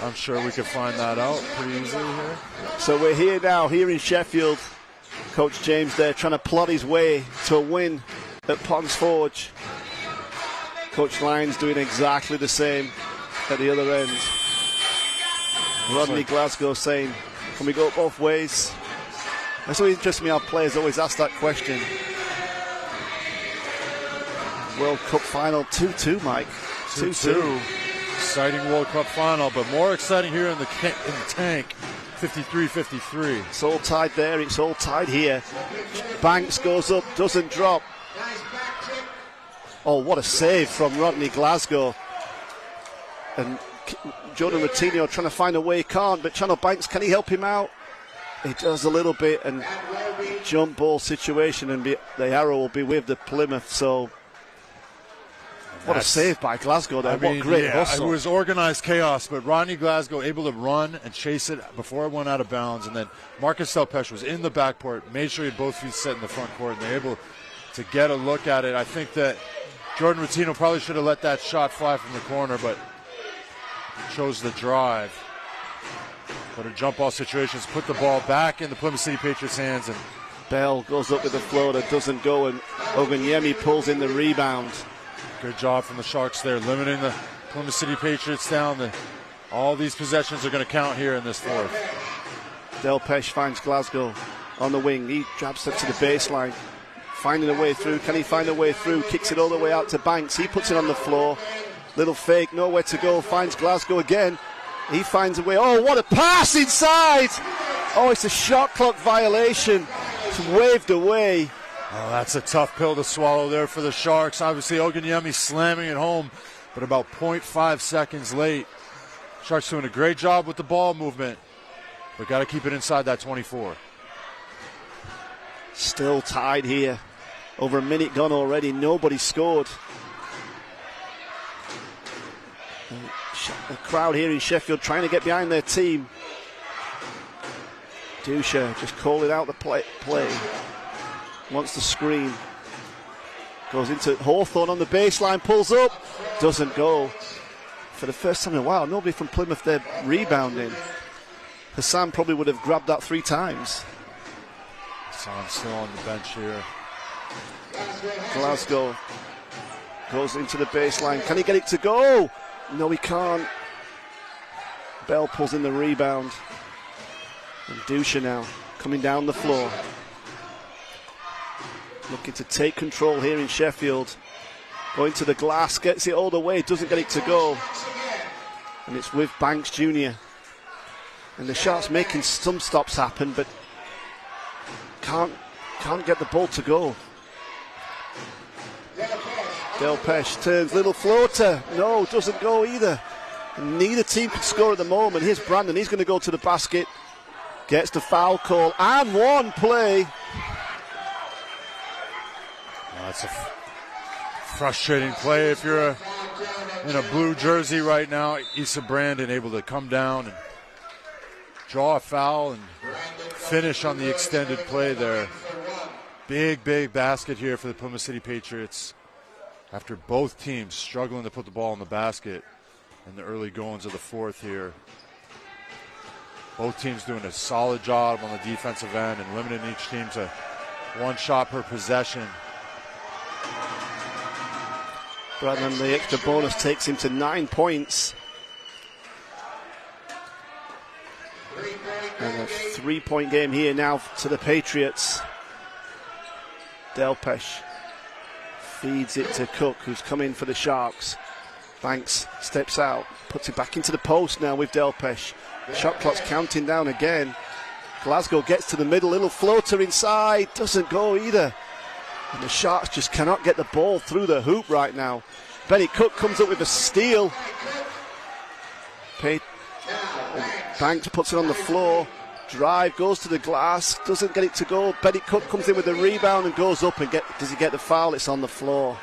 I'm sure we could find that out pretty easily here. So we're here now, here in Sheffield. Coach James there trying to plot his way to a win at Ponds Forge. Coach Lyons doing exactly the same at the other end. Rodney Glasgow saying, can we go both ways? That's always interesting me how players always ask that question. World Cup final 2-2, Mike. 2-2. Exciting World Cup final, but more exciting here in the tank. 53-53. It's all tied there. It's all tied here. Banks goes up, doesn't drop. Oh, what a save from Rodney Glasgow. And Jordan Routinho trying to find a way, can't, but Channel Banks, can he help him out? He does a little bit, and jump ball situation, and the arrow will be with the Plymouth. So what a save by Glasgow there. What great hustle. It was organized chaos, but Rodney Glasgow able to run and chase it before it went out of bounds. And then Marcus Delpeche was in the backcourt, made sure he had both feet set in the front court, and they're able to get a look at it. I think that Jordan Routinho probably should have let that shot fly from the corner, but chose the drive. But a jump ball situation has put the ball back in the Plymouth City Patriots' hands. And Bell goes up with the floater, doesn't go, and Oganyemi pulls in the rebound. Good job from the Sharks there, limiting the Plymouth City Patriots down. All these possessions are going to count here in this fourth. Delpeche finds Glasgow on the wing. He jab steps to the baseline, finding a way through. Can he find a way through? Kicks it all the way out to Banks. He puts it on the floor. Little fake, nowhere to go. Finds Glasgow again. He finds a way. Oh, what a pass inside! Oh, it's a shot clock violation. It's waved away. Oh, that's a tough pill to swallow there for the Sharks. Obviously, Oganyemi slamming it home, but about 0.5 seconds late. Sharks doing a great job with the ball movement, but got to keep it inside that 24. Still tied here. Over a minute gone already. Nobody scored. The crowd here in Sheffield trying to get behind their team. Dusha just calling out the play. Wants the screen. Goes into Hawthorne on the baseline, pulls up, doesn't go. For the first time in a while, nobody from Plymouth there rebounding. Hassan probably would have grabbed that 3 times. Hassan's still on the bench here. Glasgow goes into the baseline. Can he get it to go? No, he can't. Bell pulls in the rebound. And Dusha now coming down the floor. Looking to take control here in Sheffield. Going to the glass, gets it all the way, doesn't get it to go. And it's with Banks Jr. And the Sharks making some stops happen, but can't get the ball to go. Delpeche turns, little floater. No, doesn't go either. And neither team can score at the moment. Here's Brandon, he's going to go to the basket. Gets the foul call and one play. That's a frustrating play if you're in a blue jersey right now. Issa Brandon able to come down and draw a foul and finish on the extended play there. Big basket here for the Plymouth City Patriots after both teams struggling to put the ball in the basket in the early goings of the fourth here. Both teams doing a solid job on the defensive end and limiting each team to 1 shot per possession. Bradman, the extra bonus takes him to 9 points. And a 3-point game here now to the Patriots. Delpesh feeds it to Cook, who's come in for the Sharks. Banks steps out, puts it back into the post now with Delpesh. Shot clock's counting down again. Glasgow gets to the middle, little floater inside, doesn't go either. And the Sharks just cannot get the ball through the hoop right now. Benny Cook comes up with a steal. Banks puts it on the floor. Drive, goes to the glass, doesn't get it to go. Benny Cook comes in with a rebound and goes up and does he get the foul? It's on the floor.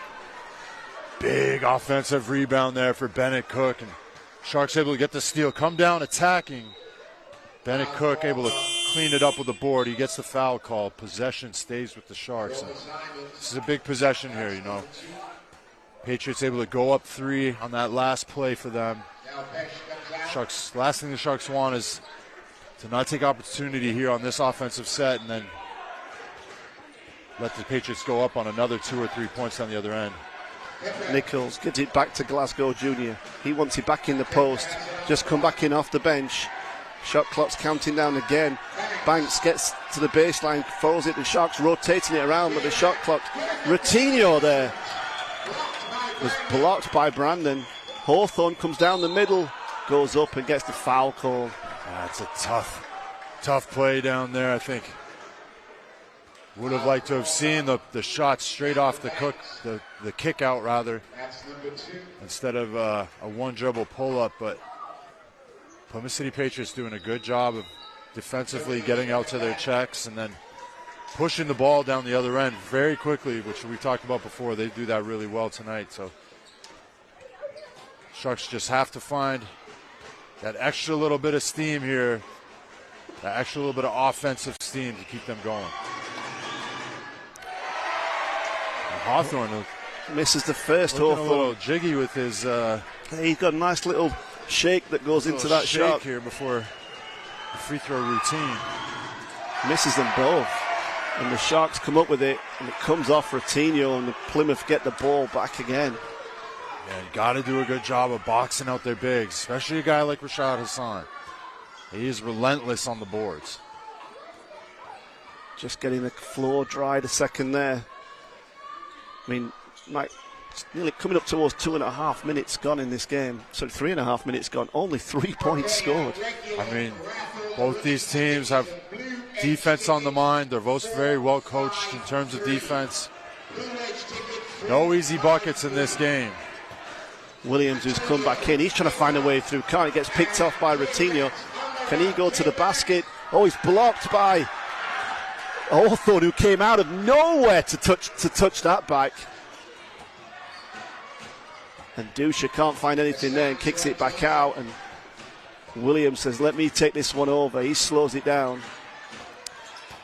Big offensive rebound there for Bennett Cook, and Sharks able to get the steal, come down attacking. Bennett Cook able to clean it up with the board. He gets the foul call. Possession stays with the Sharks. And this is a big possession here, you know. Patriots able to go up 3 on that last play for them. Sharks. Last thing the Sharks want is to not take opportunity here on this offensive set and then let the Patriots go up on another 2 or 3 points on the other end. Nichols gives it back to Glasgow Jr. He wants it back in the post. Just come back in off the bench. Shot clock's counting down again. Banks gets to the baseline, throws it. The Sharks rotating it around, but the shot clock. Ratinho there was blocked by Brandon. Hawthorne comes down the middle, goes up and gets the foul call. It's a tough play down there. I think would have liked to have seen the shot straight off the Cook, the kick out rather, instead of a 1 dribble pull up. But Plymouth City Patriots doing a good job of defensively getting out to their checks and then pushing the ball down the other end very quickly, which we talked about before. They do that really well tonight. So Sharks just have to find that extra little bit of steam here, that extra little bit of offensive steam to keep them going. And Hawthorne misses the first. Hawthorne a little jiggy with his. He's got a nice little shake that goes into that shot here before the free throw routine. Misses them both, and the Sharks come up with it, and it comes off Ratinho, and the Plymouth get the ball back again. Yeah, you got to do a good job of boxing out their bigs, especially a guy like Rashad Hassan. He is relentless on the boards. Just getting the floor dry the second there. I mean, Mike, it's nearly coming up towards 2.5 minutes gone in this game. So 3.5 minutes gone. Only 3 points scored. I mean, both these teams have defense on the mind. They're both very well coached in terms of defense. No easy buckets in this game. Williams, who's come back in, he's trying to find a way through. Can't, he gets picked off by Ratinho. Can he go to the basket? Oh, he's blocked by Hawthorne, who came out of nowhere to touch that back. And Dusha can't find anything there and kicks it back out. And Williams says, let me take this one over. He slows it down.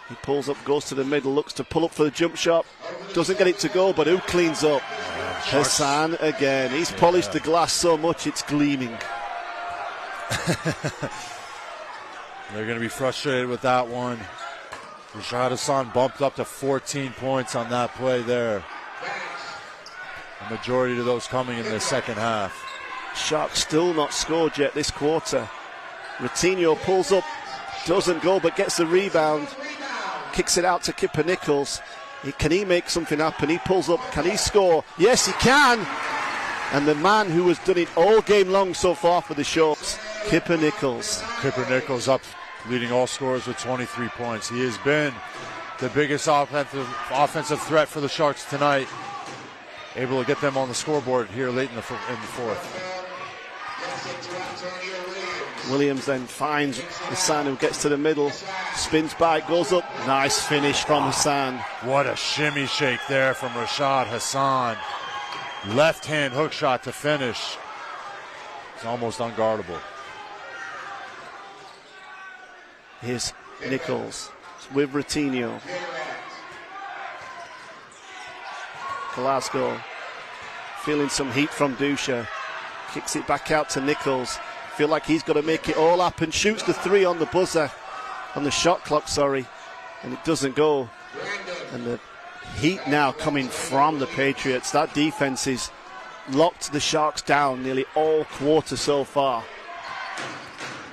He pulls up, goes to the middle, looks to pull up for the jump shot. Doesn't get it to go, but who cleans up? Hassan again. He's polished the glass so much it's gleaming. They're going to be frustrated with that one. Rashad Hassan bumped up to 14 points on that play there. The majority of those coming in the second half. Sharks still not scored yet this quarter. Ratinho pulls up, doesn't go, but gets the rebound. Kicks it out to Kipper Nichols. Can he make something happen? He pulls up. Can he score? Yes, he can. And the man who has done it all game long so far for the Sharks, Kipper Nichols. Kipper Nichols up, leading all scorers with 23 points. He has been the biggest offensive threat for the Sharks tonight. Able to get them on the scoreboard here late in the fourth. Williams then finds Hassan, who gets to the middle, spins back, goes up. Nice finish from Hassan. What a shimmy shake there from Rashad Hassan. Left hand hook shot to finish. It's almost unguardable. Here's Nichols with Ratinho. Glasgow feeling some heat from Dusha. Kicks it back out to Nichols. Feel like he's got to make it all happen. Shoots the 3 on the buzzer, on the shot clock, sorry, and it doesn't go. And the heat now coming from the Patriots. That defense is locked the Sharks down nearly all quarter so far.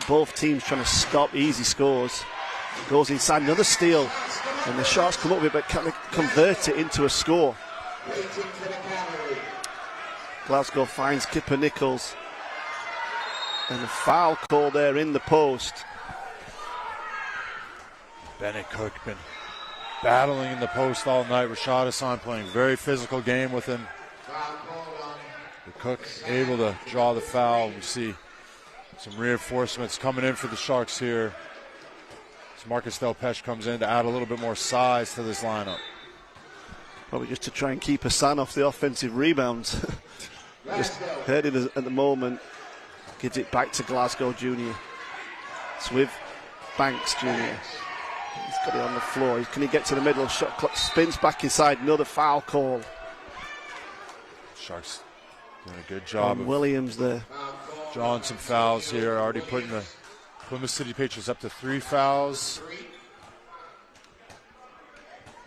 Both teams trying to stop easy scores. Goes inside, another steal, and the Sharks come up with it, but can they convert it into a score? Glasgow finds Kipper Nichols, and a foul call there in the post. Bennett Cook been battling in the post all night. Rashad Hassan playing very physical game with him. The Cook able to draw the foul. We see some reinforcements coming in for the Sharks here. As Marcus Delpeche comes in to add a little bit more size to this lineup. Probably just to try and keep Hassan off the offensive rebounds. Just hurting at the moment. Gives it back to Glasgow Junior. It's with Banks Junior. He's got it on the floor. Can he get to the middle? Shot clock spins back inside. Another foul call. Sharks doing a good job of Williams there. Drawing some fouls here. Already putting the Plymouth City Patriots up to 3 fouls.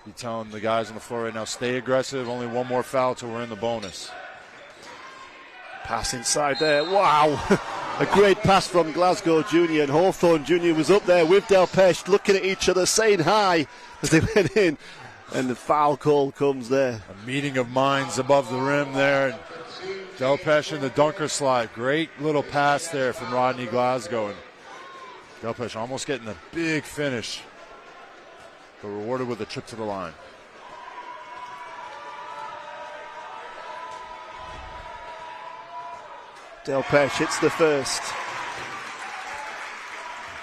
Be telling the guys on the floor right now, stay aggressive. Only one more foul till we're in the bonus. Pass inside there. Wow. A great pass from Glasgow Junior, and Hawthorne Junior was up there with Delpeche looking at each other, saying hi as they went in, and the foul call comes there. A meeting of minds above the rim there. Delpeche in the dunker slide. Great little pass there from Rodney Glasgow, and Delpeche almost getting a big finish, but rewarded with a trip to the line. Delpeche hits the first.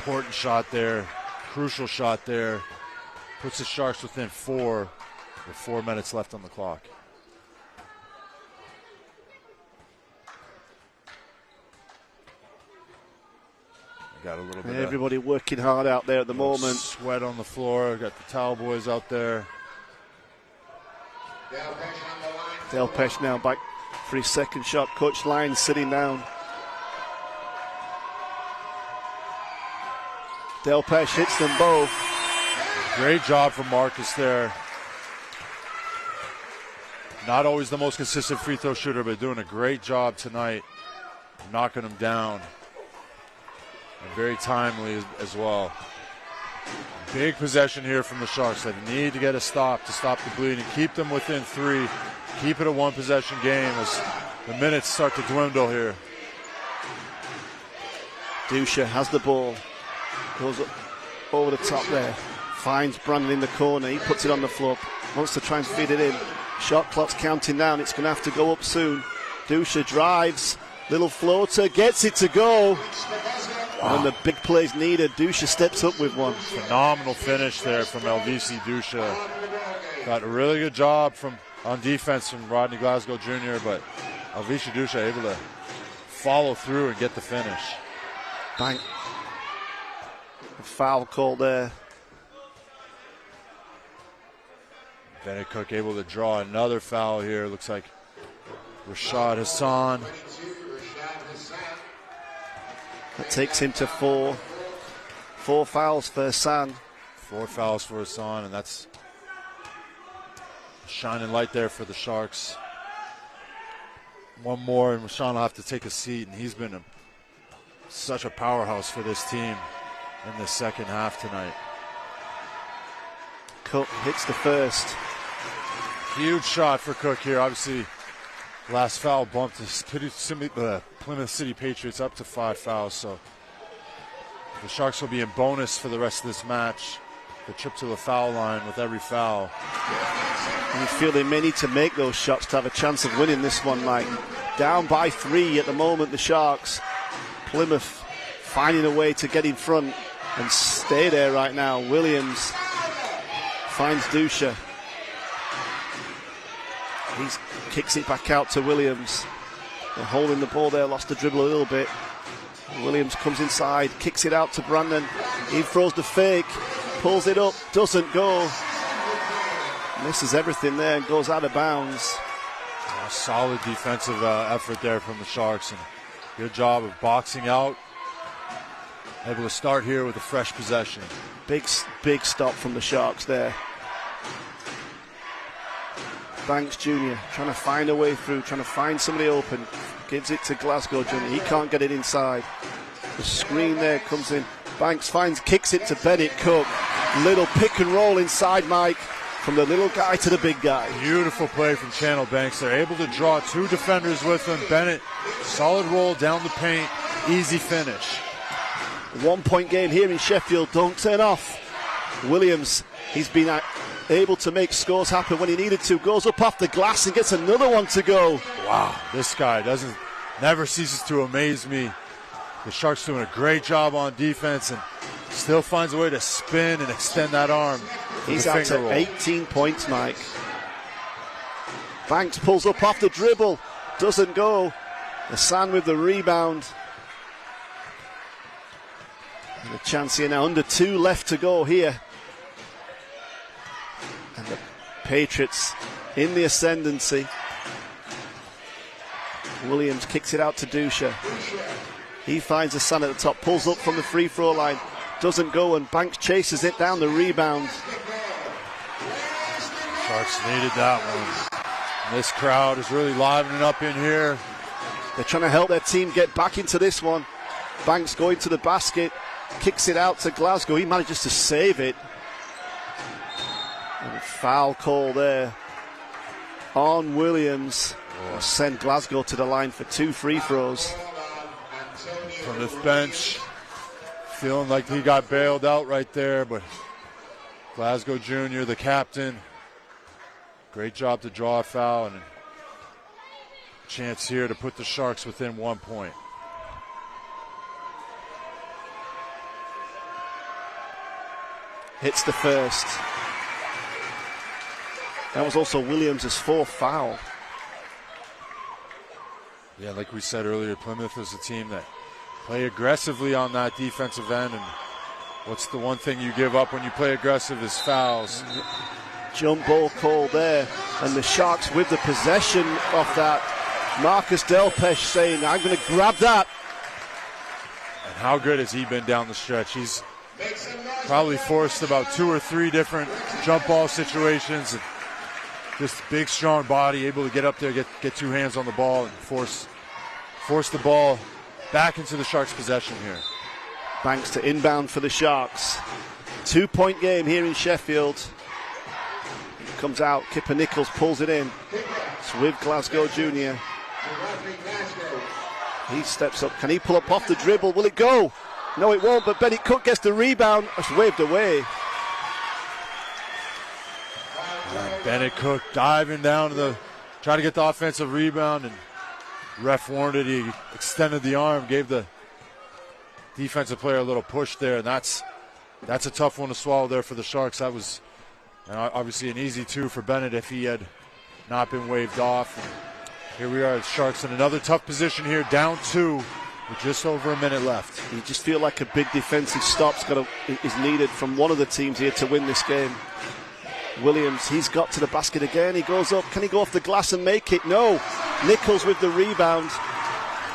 Important shot there. Crucial shot there. Puts the Sharks within 4 with 4 minutes left on the clock. Got a little bit everybody working hard out there at the moment. Sweat on the floor. Got the towel boys out there. Delpeche now back for his second shot. Coach Lyons sitting down. Delpeche hits them both. Great job from Marcus there. Not always the most consistent free throw shooter, but doing a great job tonight, knocking them down. And very timely as well. Big possession here from the Sharks. They need to get a stop to stop the bleeding. Keep them within 3. Keep it a one-possession game as the minutes start to dwindle here. Dusha has the ball. Goes up over the top there. Finds Brandon in the corner. He puts it on the floor. Wants to try and feed it in. Shot clock's counting down. It's going to have to go up soon. Dusha drives. Little floater. Gets it to go. Wow. And the big plays needed. Dusha steps up with one. Phenomenal finish there from LVC Dusha. Got a really good job on defense from Rodney Glasgow Jr., but LVC Dusha able to follow through and get the finish. Bang. A foul call there. Bennett Cook able to draw another foul here. Looks like Rashad Hassan. That takes him to 4. 4 fouls for Hassan. 4 fouls for Hassan, and that's shining light there for the Sharks. One more, and Rashawn will have to take a seat, and he's been such a powerhouse for this team in the second half tonight. Cook hits the first. Huge shot for Cook here. Obviously, last foul bumped the Plymouth City Patriots up to 5 fouls, so the Sharks will be in bonus for the rest of this match. The trip to the foul line with every foul. And you feel they may need to make those shots to have a chance of winning this one, Mike. Down by 3 at the moment, the Sharks. Plymouth finding a way to get in front and stay there right now. Williams finds Dusha. He kicks it back out to Williams. They're holding the ball there, lost the dribble a little bit. Williams comes inside, kicks it out to Brandon. He throws the fake, pulls it up, doesn't go. Misses everything there and goes out of bounds. A solid defensive effort there from the Sharks. And Good job of boxing out. Able to start here with a fresh possession. Big stop from the Sharks there. Banks Jr. trying to find a way through, trying to find somebody open. Gives it to Glasgow Jr. He can't get it inside. The screen there comes in. Banks kicks it to Bennett Cook. Little pick and roll inside, Mike, from the little guy to the big guy. Beautiful play from Channel Banks. They're able to draw 2 defenders with them. Bennett, solid roll down the paint, easy finish. 1 point game here in Sheffield. Don't turn off. Williams, he's been able to make scores happen when he needed to. Goes up off the glass and gets another one to go. Wow, this guy never ceases to amaze me. The Sharks doing a great job on defense and still finds a way to spin and extend that arm. He's out to 18 points, Mike. Banks pulls up off the dribble. Doesn't go. Hassan with the rebound. And a chance here now. Under 2 left to go here. And the Patriots in the ascendancy. Williams kicks it out to Dusha. He finds Hassan at the top, pulls up from the free throw line, doesn't go, and Banks chases it down the rebound. Sharks needed that one. This crowd is really livening up in here. They're trying to help their team get back into this one. Banks going to the basket, kicks it out to Glasgow. He manages to save it. And a foul call there on Williams. Send Glasgow to the line for 2 free throws. From this bench, feeling like he got bailed out right there, but Glasgow Jr., the captain, great job to draw a foul and a chance here to put the Sharks within 1 point. Hits the first. That was also Williams' 4th foul. Yeah, like we said earlier, Plymouth is a team that play aggressively on that defensive end, and what's the one thing you give up when you play aggressive is fouls. Jump ball call there, and the Sharks with the possession of that. Marcus Delpesh saying, I'm going to grab that. And how good has he been down the stretch? He's probably forced about 2 or 3 different jump ball situations, and this big, strong body, able to get up there, get 2 hands on the ball, and force the ball back into the Sharks' possession here. Banks to inbound for the Sharks. 2 point game here in Sheffield. It comes out, Kipper Nichols pulls it in. It's with Glasgow Jr. He steps up. Can he pull up off the dribble? Will it go? No, it won't, but Bennett Cook gets the rebound. It's waved away. Bennett Cook diving down to trying to get the offensive rebound, and ref warned it. He extended the arm, gave the defensive player a little push there, and that's a tough one to swallow there for the Sharks. That was obviously an easy 2 for Bennett if he had not been waved off. And here we are, the Sharks in another tough position here, down 2 with just over a minute left. You just feel like a big defensive stop is needed from one of the teams here to win this game. Williams, he's got to the basket again. He goes up. Can he go off the glass and make it? No. Nichols with the rebound.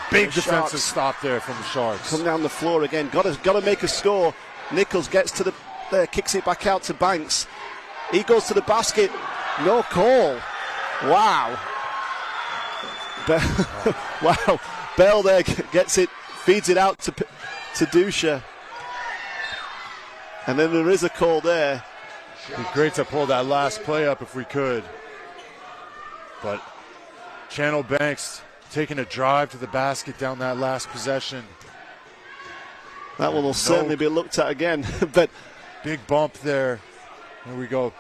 Big defensive stop there from the Sharks. Come down the floor again. Got to make a score. Nichols gets to there, kicks it back out to Banks. He goes to the basket. No call. Wow. Wow. Bell there gets it, feeds it out to Dusha. And then there is a call there. It'd be great to pull that last play up if we could. But Channel Banks taking a drive to the basket down that last possession. That one will certainly be looked at again. But big bump there. Here we go.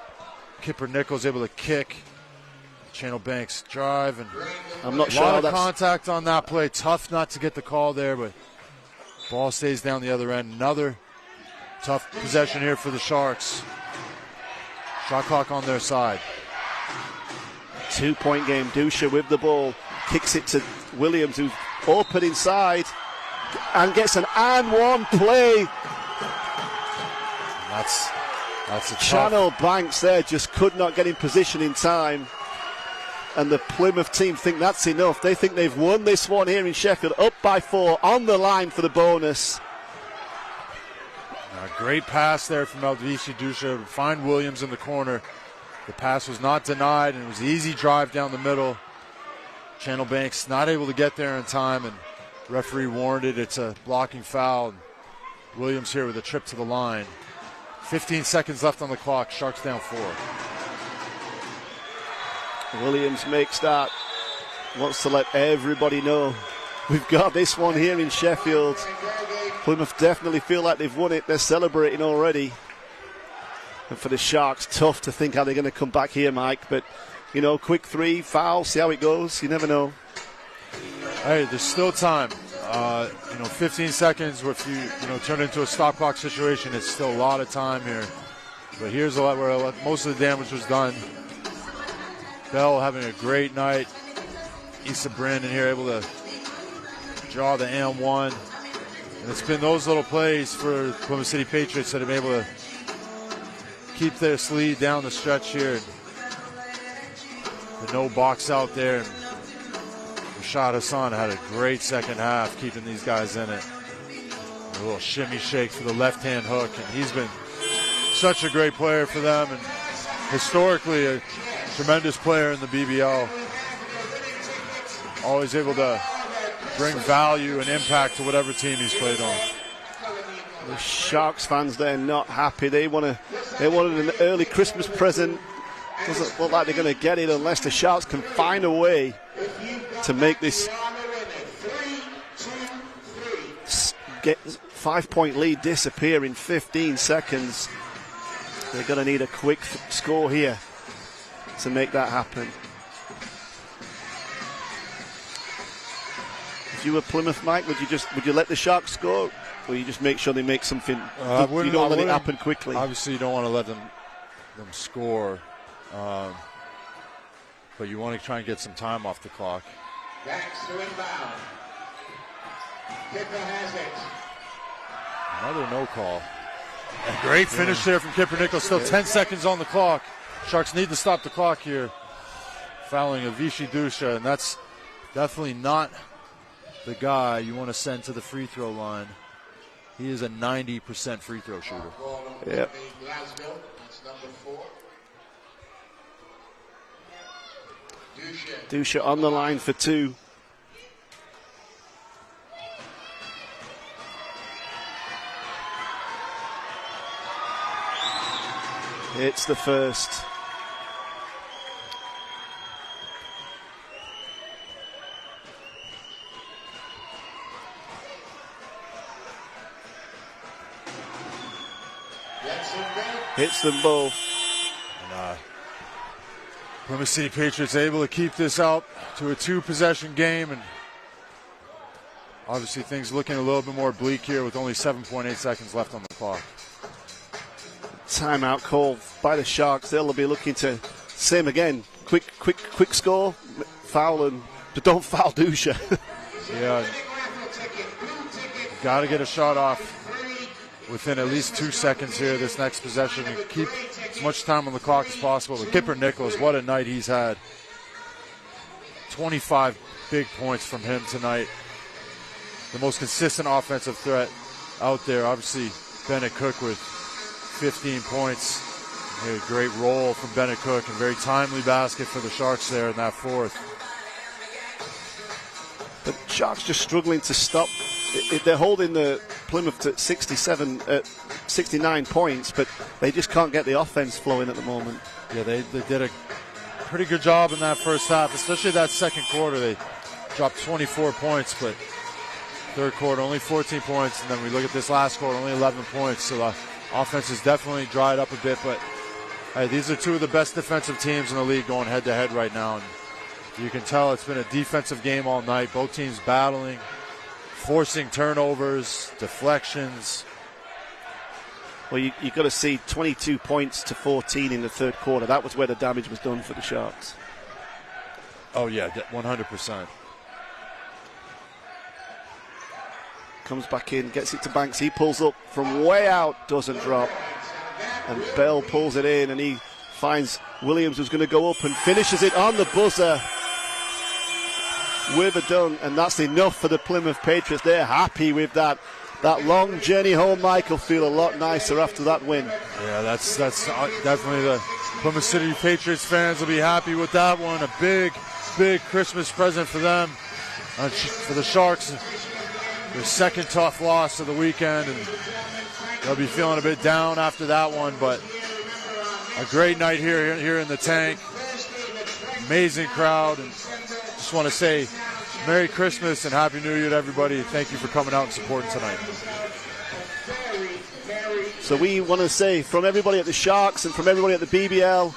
Kipper Nichols able to kick. Channel Banks drive, and I'm not a sure lot how of contact on that play. Tough not to get the call there, but ball stays down the other end. Another tough possession here for the Sharks. Shot clock on their side. 2 point game. Dusha with the ball. Kicks it to Williams, who's open inside and gets an and one play. That's a Channel Banks there just could not get in position in time. And the Plymouth team think that's enough. They think they've won this one here in Sheffield, up by 4, on the line for the bonus. A great pass there from Elvishi Dusha to find Williams in the corner. The pass was not denied, and it was an easy drive down the middle. Channel Banks not able to get there in time, and referee warned it. It's a blocking foul. Williams here with a trip to the line. 15 seconds left on the clock. Sharks down 4. Williams makes that. Wants to let everybody know we've got this one here in Sheffield. Plymouth definitely feel like they've won it. They're celebrating already. And for the Sharks, tough to think how they're going to come back here, Mike. But, you know, quick 3, foul, see how it goes. You never know. Hey, there's still time. 15 seconds. If you turn into a stop clock situation, it's still a lot of time here. But here's where most of the damage was done. Bell having a great night. Issa Brandon here able to draw the M1. And it's been those little plays for Plymouth City Patriots that have been able to keep their lead down the stretch here. The no box out there. And Rashad Hassan had a great second half keeping these guys in it. A little shimmy shake for the left-hand hook. And he's been such a great player for them. And historically a tremendous player in the BBL. Always able to bring value and impact to whatever team he's played on. The Sharks fans, they're not happy. They wanted an early Christmas present. Doesn't look like they're going to get it unless the Sharks can find a way to make this 5-point lead disappear in 15 seconds. They're going to need a quick score here to make that happen. If you were Plymouth, Mike, would you let the Sharks score, or you just make sure they make something? You don't let it happen quickly. Obviously, you don't want to let them score, but you want to try and get some time off the clock. Backs to inbound. Kipper has it. Another no call. A great finish there from Kipper Nichols. Still 10 seconds on the clock. Sharks need to stop the clock here. Fouling Avishi Dusha, and that's definitely not the guy you want to send to the free throw line. He is a 90% free throw shooter. Yeah. Dusha on the line for 2. It's the first. Hits them both. And, Plymouth City Patriots able to keep this out to a 2-possession game, and obviously things looking a little bit more bleak here with only 7.8 seconds left on the clock. Timeout call by the Sharks. They'll be looking to same again. Quick score, foul, and don't foul Dusha. Yeah, got to get a shot off within at least 2 seconds here this next possession and keep as much time on the clock as possible. But Kipper Nichols, what a night he's had. 25 big points from him tonight. The most consistent offensive threat out there. Obviously, Bennett Cook with 15 points. A great roll from Bennett Cook and very timely basket for the Sharks there in that fourth. The Sharks just struggling to stop. They're holding the Plymouth at 69 points, but they just can't get the offense flowing at the moment. Yeah, they did a pretty good job in that first half, especially that second quarter. They dropped 24 points, but third quarter only 14 points, and then we look at this last quarter, only 11 points. So the offense has definitely dried up a bit, but hey, these are two of the best defensive teams in the league going head-to-head right now. And you can tell it's been a defensive game all night. Both teams battling, forcing turnovers, deflections. Well, you got to see 22 points to 14 in the third quarter. That was where the damage was done for the Sharks. Oh, yeah, 100%. Comes back in, gets it to Banks. He pulls up from way out, doesn't drop. And Bell pulls it in, and he finds Williams, who's going to go up and finishes it on the buzzer with a dunk, and that's enough for the Plymouth Patriots. They're happy with that. That long journey home, Mike, will feel a lot nicer after that win. Yeah, that's definitely the Plymouth City Patriots fans will be happy with that one. A big Christmas present for them. For the Sharks, their second tough loss of the weekend, and they'll be feeling a bit down after that one, but a great night here in the tank. Amazing crowd, and just want to say Merry Christmas and Happy New Year to everybody. Thank you for coming out and supporting tonight. So we want to say from everybody at the Sharks and from everybody at the BBL,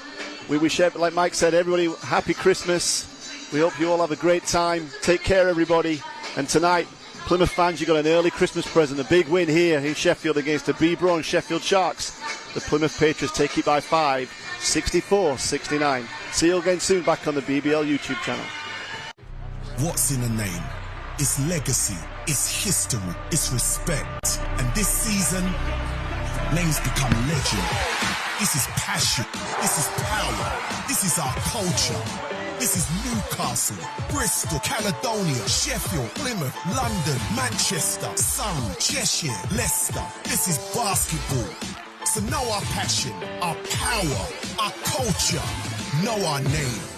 we wish, like Mike said, everybody happy Christmas. We hope you all have a great time. Take care, everybody. And tonight, Plymouth fans, you got an early Christmas present. A big win here in Sheffield against the B-Brawn Sheffield Sharks. The Plymouth Patriots take it by 5, 64-69. See you again soon back on the BBL YouTube channel. What's in a name? It's legacy, it's history, it's respect. And this season, names become legend. This is passion, this is power, this is our culture. This is Newcastle, Bristol, Caledonia, Sheffield, Plymouth, London, Manchester, Surrey, Cheshire, Leicester. This is basketball. So know our passion, our power, our culture. Know our name.